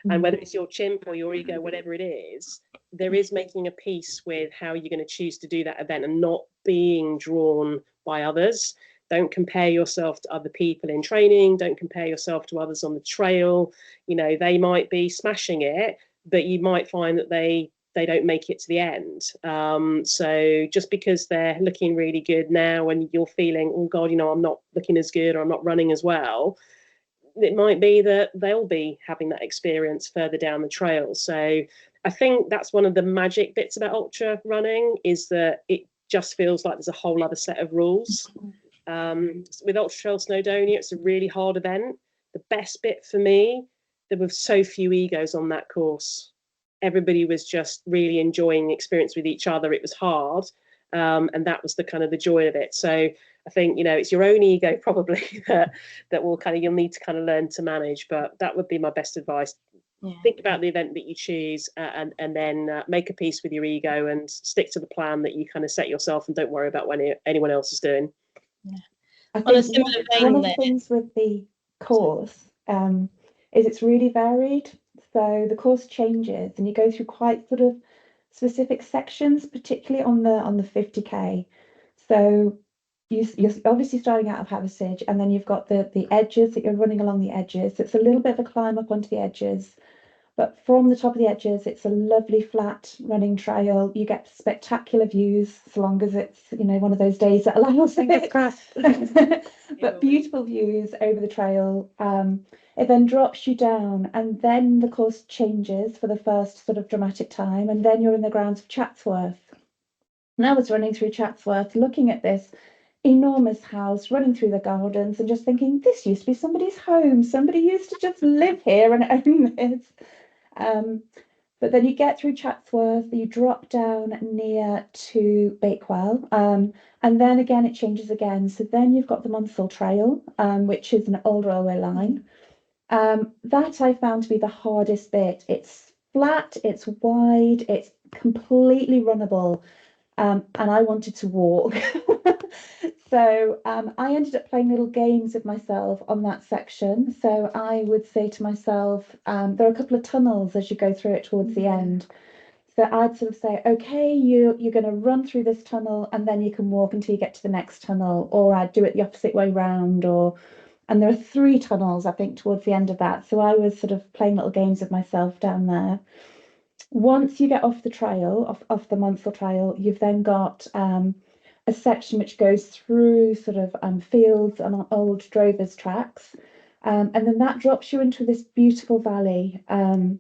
and whether it's your chimp or your ego, whatever it is, there is making a peace with how you're going to choose to do that event and not being drawn by others. Don't compare yourself to other people in training. Don't compare yourself to others on the trail. You know, they might be smashing it, but you might find that they don't make it to the end. So just because they're looking really good now and you're feeling, oh God, you know, I'm not looking as good or I'm not running as well, it might be that they'll be having that experience further down the trail. So I think that's one of the magic bits about ultra running, is that it just feels like there's a whole other set of rules. With Ultra Trail Snowdonia, it's a really hard event. The best bit for me, there were so few egos on that course. Everybody was just really enjoying the experience with each other. It was hard, and that was the kind of the joy of it. So I think, you know, it's your own ego probably that will kind of, you'll need to kind of learn to manage, but that would be my best advice. Yeah. Think about the event that you choose, and then make a peace with your ego and stick to the plan that you kind of set yourself, and don't worry about what anyone else is doing. Yeah. I think one of the things with the course is it's really varied. So the course changes, and you go through quite sort of specific sections, particularly on the 50k. So you're obviously starting out of Haversidge, and then you've got the edges that you're running along the edges. It's a little bit of a climb up onto the edges, but from the top of the edges, it's a lovely flat running trail. You get spectacular views, as long as it's, you know, one of those days that allows it. But beautiful views over the trail. It then drops you down, and then the course changes for the first sort of dramatic time, and then you're in the grounds of Chatsworth. And I was running through Chatsworth, looking at this enormous house, running through the gardens, and just thinking, this used to be somebody's home. Somebody used to just live here and own this. But then you get through Chatsworth, you drop down near to Bakewell, and then again it changes again. So then you've got the Munsell Trail, which is an old railway line. That I found to be the hardest bit. It's flat, it's wide, it's completely runnable, and I wanted to walk. So I ended up playing little games with myself on that section. So I would say to myself, there are a couple of tunnels as you go through it towards the end. So I'd sort of say, okay, you're going to run through this tunnel, and then you can walk until you get to the next tunnel, or I'd do it the opposite way round, and there are 3 tunnels, I think, towards the end of that. So I was sort of playing little games with myself down there. Once you get off the trail, off the Munsell Trail, you've then got a section which goes through sort of fields and old drovers' tracks, and then that drops you into this beautiful valley. And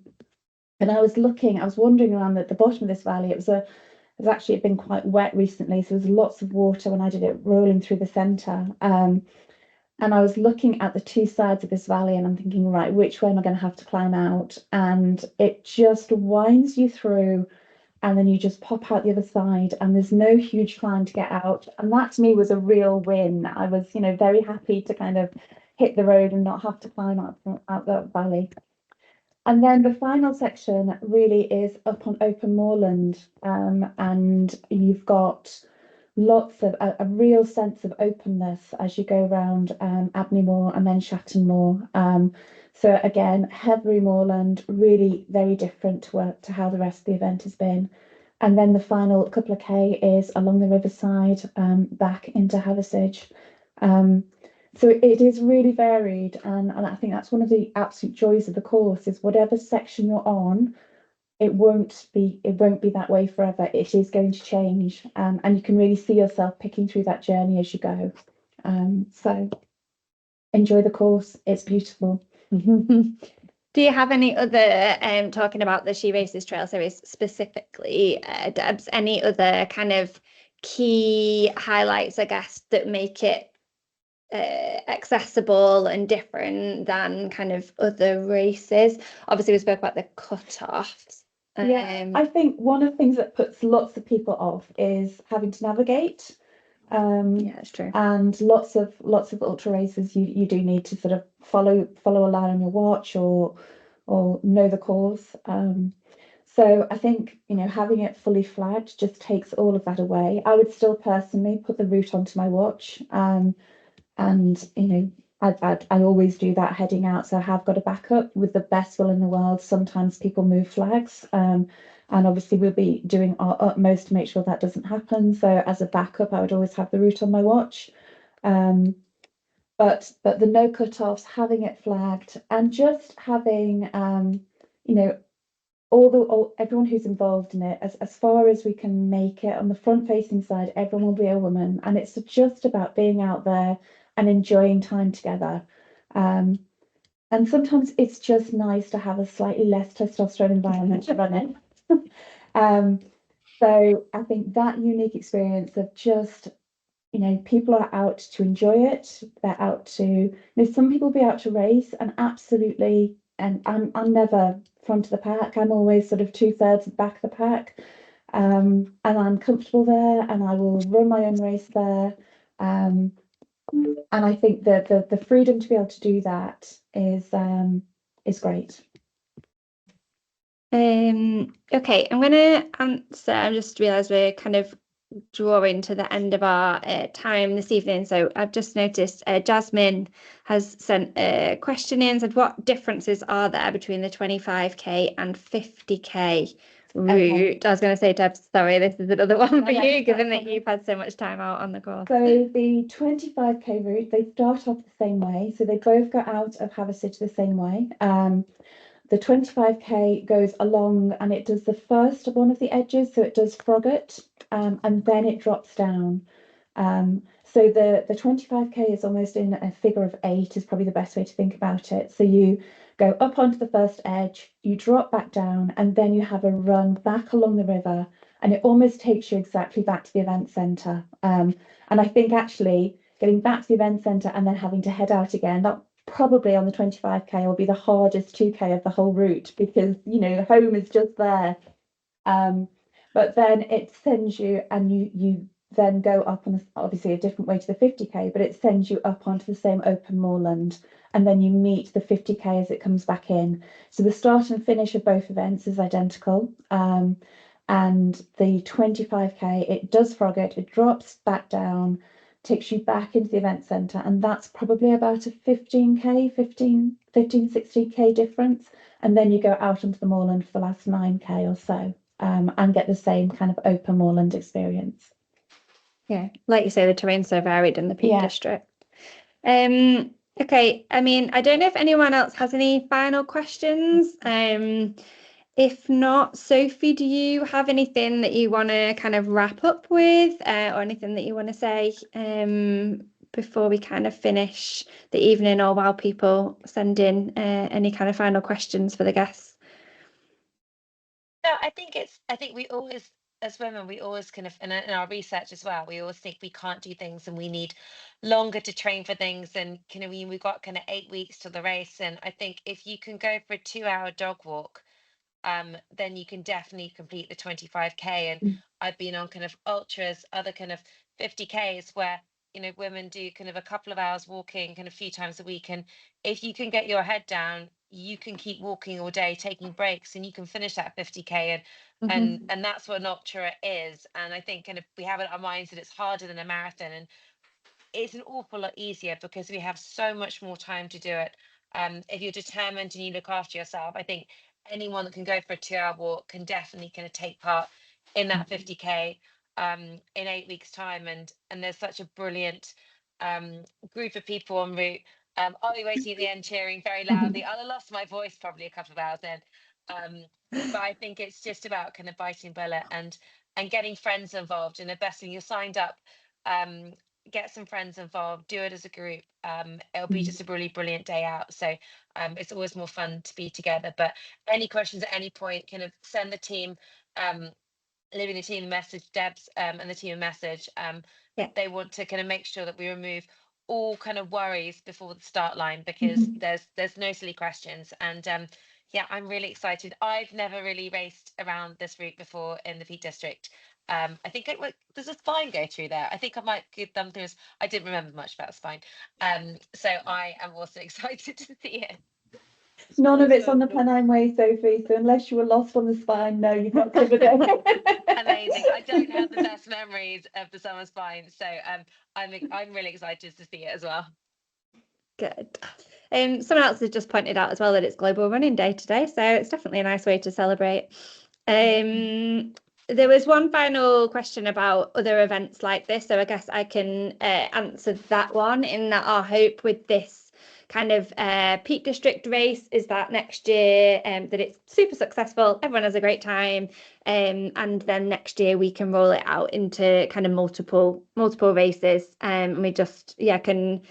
I was wandering around at the bottom of this valley. It's actually been quite wet recently, so there's lots of water when I did it, rolling through the centre. And I was looking at the 2 sides of this valley, and I'm thinking, right, which way am I going to have to climb out? And it just winds you through, and then you just pop out the other side, and there's no huge climb to get out. And that to me was a real win. I was, you know, very happy to kind of hit the road and not have to climb out that valley. And then the final section really is up on open moorland, and you've got lots of a real sense of openness as you go around Abney Moor and then Shatton Moor. So again, heathery moorland, really very different to how the rest of the event has been. And then the final couple of K is along the riverside, back into Hathersage. So it is really varied, and I think that's one of the absolute joys of the course is whatever section you're on, it won't be that way forever. It is going to change, and you can really see yourself picking through that journey as you go. So enjoy the course. It's beautiful. Do you have any other, talking about the SheRACES Trail Series specifically, Debs, any other kind of key highlights, I guess, that make it accessible and different than kind of other races? Obviously, we spoke about the cut-offs. Yeah, I think one of the things that puts lots of people off is having to navigate. Yeah, that's true. And lots of ultra races, you do need to sort of follow a line on your watch or know the course. So I think, you know, having it fully flagged just takes all of that away. I would still personally put the route onto my watch, and you know, I always do that heading out. So I have got a backup with the best will in the world. Sometimes people move flags, and obviously we'll be doing our utmost to make sure that doesn't happen. So as a backup, I would always have the route on my watch. But the no cut-offs, having it flagged, and just having you know, everyone who's involved in it, as far as we can make it on the front facing side, everyone will be a woman, and it's just about being out there and enjoying time together. And sometimes it's just nice to have a slightly less testosterone environment to run in. So I think that unique experience of just, you know, people are out to enjoy it. They're out to, you know, some people will be out to race, and absolutely, and I'm never front of the pack. I'm always sort of 2/3 at the back of the pack. And I'm comfortable there, and I will run my own race there. And I think that the freedom to be able to do that is great. Okay, I'm gonna answer. I just realised we're kind of drawing to the end of our time this evening. So I've just noticed Jasmine has sent a question in, said what differences are there between the 25k and 50k route? Okay. I was going to say, Debs, sorry, this is another one for you, given that you've had so much time out on the course. So the 25k route, they start off the same way. So they both go out of Hathersage the same way. The 25k goes along, and it does the first of one of the edges, so it does Froggatt, and then it drops down. So the 25k is almost in a figure of 8 is probably the best way to think about it. So you go up onto the first edge, you drop back down, and then you have a run back along the river, and it almost takes you exactly back to the event centre. And I think actually getting back to the event centre and then having to head out again, that probably on the 25k will be the hardest 2k of the whole route, because, you know, home is just there. But then it sends you, and you then go up on obviously a different way to the 50k, but it sends you up onto the same open moorland, and then you meet the 50k as it comes back in. So the start and finish of both events is identical. And the 25k, it does Froggatt, it drops back down, takes you back into the event centre, and that's probably about a 15k, 16k difference. And then you go out onto the moorland for the last 9k or so, and get the same kind of open moorland experience. Yeah, like you say, the terrain's so varied in the Peak District. Okay, I mean, I don't know if anyone else has any final questions. If not, Sophie, do you have anything that you want to kind of wrap up with, or anything that you want to say before we kind of finish the evening, or while people send in any kind of final questions for the guests? No, I think we always, as women, we always kind of, in our research as well, we always think we can't do things and we need longer to train for things. And kind of, we've got kind of 8 weeks to the race. And I think if you can go for a 2-hour dog walk, then you can definitely complete the 25k. And I've been on kind of ultras, other kind of 50ks where, you know, women do kind of a couple of hours walking kind of a few times a week. And if you can get your head down, you can keep walking all day, taking breaks, and you can finish that 50k. And that's what an ultra is. And I think kind of we have it in our minds that it's harder than a marathon, and it's an awful lot easier because we have so much more time to do it. If you're determined and you look after yourself, I think anyone that can go for a 2-hour walk can definitely kind of take part in that 50k in 8 weeks time. And there's such a brilliant group of people en route. I'll be waiting at the end cheering very loudly. I'll have lost my voice probably a couple of hours in. But I think it's just about kind of biting bullet and getting friends involved. And the best thing, you're signed up, get some friends involved, do it as a group. It'll be just a really brilliant day out. So it's always more fun to be together. But any questions at any point, kind of send the team, leaving the team a message, Debs and the team a message. They want to kind of make sure that we remove all kind of worries before the start line, because there's no silly questions. And yeah, I'm really excited. I've never really raced around this route before in the Peak District. I think there's a spine go through there. I think I might give them through. I didn't remember much about spine. So I am also excited to see it. None of it's on the Pennine Way, Sophie, so unless you were lost on the spine, no, you've not covered it. Amazing. I don't have the best memories of the summer spine, so I'm really excited to see it as well. Good. Someone else has just pointed out as well that it's Global Running Day today, so it's definitely a nice way to celebrate. There was one final question about other events like this, so I guess I can answer that one, in that our hope with this kind of Peak District race is that next year that it's super successful, everyone has a great time, and then next year we can roll it out into kind of multiple races, and we just can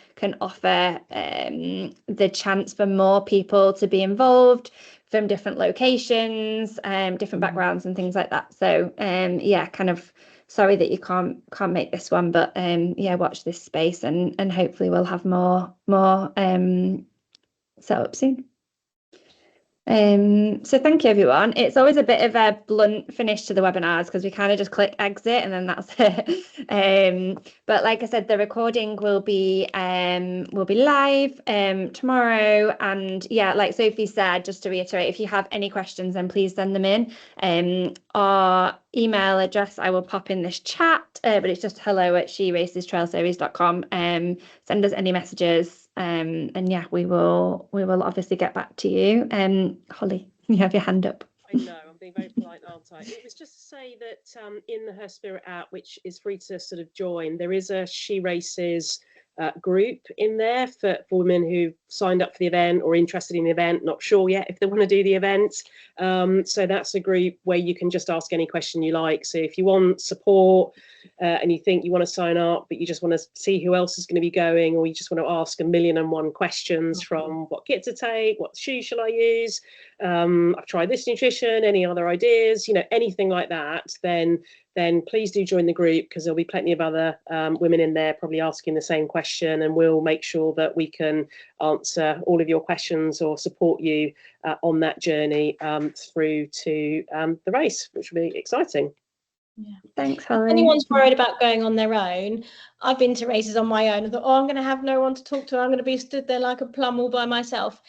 offer the chance for more people to be involved from different locations, different backgrounds and things like that. So kind of sorry that you can't make this one, but watch this space, and hopefully we'll have more set up soon. So thank you, everyone. It's always a bit of a blunt finish to the webinars because we kind of just click exit and then that's it. But like I said, the recording will be live tomorrow. And yeah, like Sophie said, just to reiterate, if you have any questions, then please send them in. Our email address I will pop in this chat, but it's just hello@SheRACESTrailSeries.com. Send us any messages. And yeah, we will obviously get back to you. Holly, you have your hand up. I know, I'm being very polite, aren't I? It was just to say that in the Her Spirit app, which is free to sort of join, there is a SheRACES group in there for women who signed up for the event or interested in the event, not sure yet if they want to do the event. So that's a group where you can just ask any question you like. So if you want support and you think you want to sign up, but you just want to see who else is going to be going, or you just want to ask 1,000,001 questions from what kit to take, what shoes shall I use, I've tried this nutrition, any other ideas, anything like that, then please do join the group, because there'll be plenty of other women in there probably asking the same question, and we'll make sure that we can answer all of your questions or support you on that journey through to the race, which will be exciting. Yeah. Thanks, Holly. If anyone's worried about going on their own, I've been to races on my own. I thought, I'm going to have no one to talk to. I'm going to be stood there like a plum all by myself.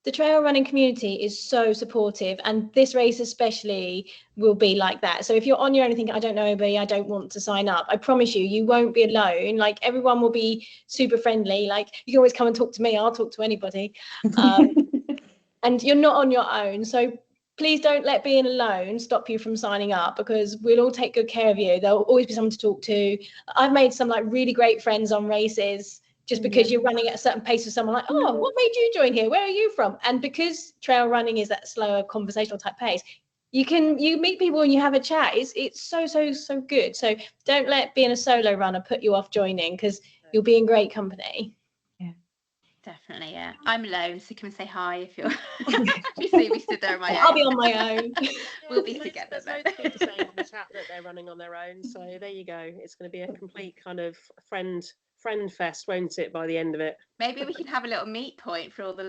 The trail running community is so supportive, and this race especially will be like that. So if you're on your own and thinking, I don't know anybody, I don't want to sign up, I promise you won't be alone. Like, everyone will be super friendly. Like, you can always come and talk to me. I'll talk to anybody. And you're not on your own. So please don't let being alone stop you from signing up, because we'll all take good care of you. There'll always be someone to talk to. I've made some really great friends on races, just because you're running at a certain pace with someone, like, oh, what made you join here? Where are you from? And because trail running is that slower conversational type pace, you meet people and you have a chat. It's so good. So don't let being a solo runner put you off joining, because you'll be in great company. Definitely, yeah. I'm alone, so come and say hi if you're if you see me stood there on my own. I'll be on my own. We'll be together. There's loads of people saying on the chat that they're running on their own, so there you go. It's going to be a complete kind of friend fest, won't it, by the end of it? Maybe we can have a little meet point for all the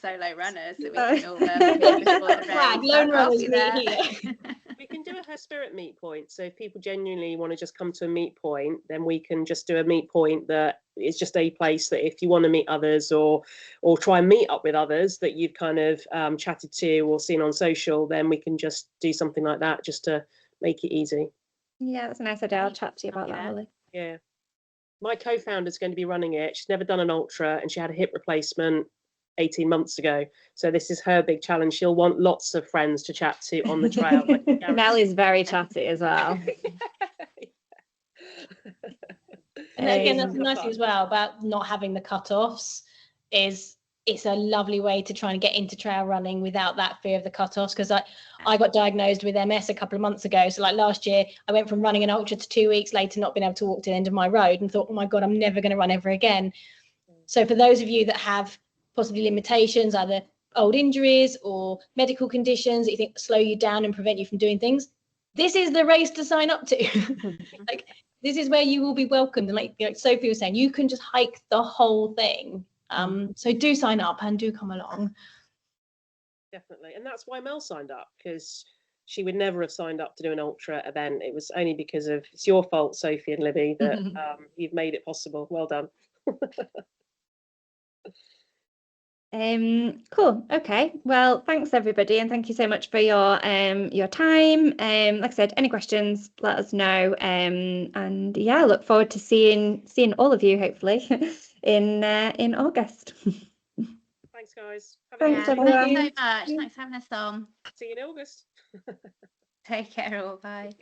solo runners that we can all meet before the race. Lone runners meet here. We can do a Her Spirit meet point. So if people genuinely want to just come to a meet point, then we can just do a meet point that is just a place that if you want to meet others or try and meet up with others that you've kind of chatted to or seen on social, then we can just do something like that just to make it easy. Yeah, that's a nice idea. I'll chat to you about that, Yeah. Holly. Yeah. My co-founder is going to be running it. She's never done an ultra and she had a hip replacement 18 months ago. So this is her big challenge. She'll want lots of friends to chat to on the trail. Mel is very chatty as well. And again, that's the Lots of nice fun. thing as well about not having the cut-offs is it's a lovely way to try and get into trail running without that fear of the cut-offs, because I got diagnosed with MS a couple of months ago. So like last year, I went from running an ultra to 2 weeks later not being able to walk to the end of my road and thought, oh my God, I'm never going to run ever again. So for those of you that have possibly limitations, either old injuries or medical conditions that you think slow you down and prevent you from doing things, this is the race to sign up to. Like, this is where you will be welcomed. And like Sophie was saying, you can just hike the whole thing. So do sign up and do come along. Definitely. And that's why Mel signed up, because she would never have signed up to do an ultra event. It was only because of, it's your fault, Sophie and Libby, that you've made it possible. Well done. Cool. Okay. Well, thanks everybody, and thank you so much for your time. Like I said, any questions, let us know. And yeah, look forward to seeing all of you hopefully in August. Thanks, guys. Thanks, Thanks everyone. so much. Thanks for having us on. See you in August. Take care all. Bye.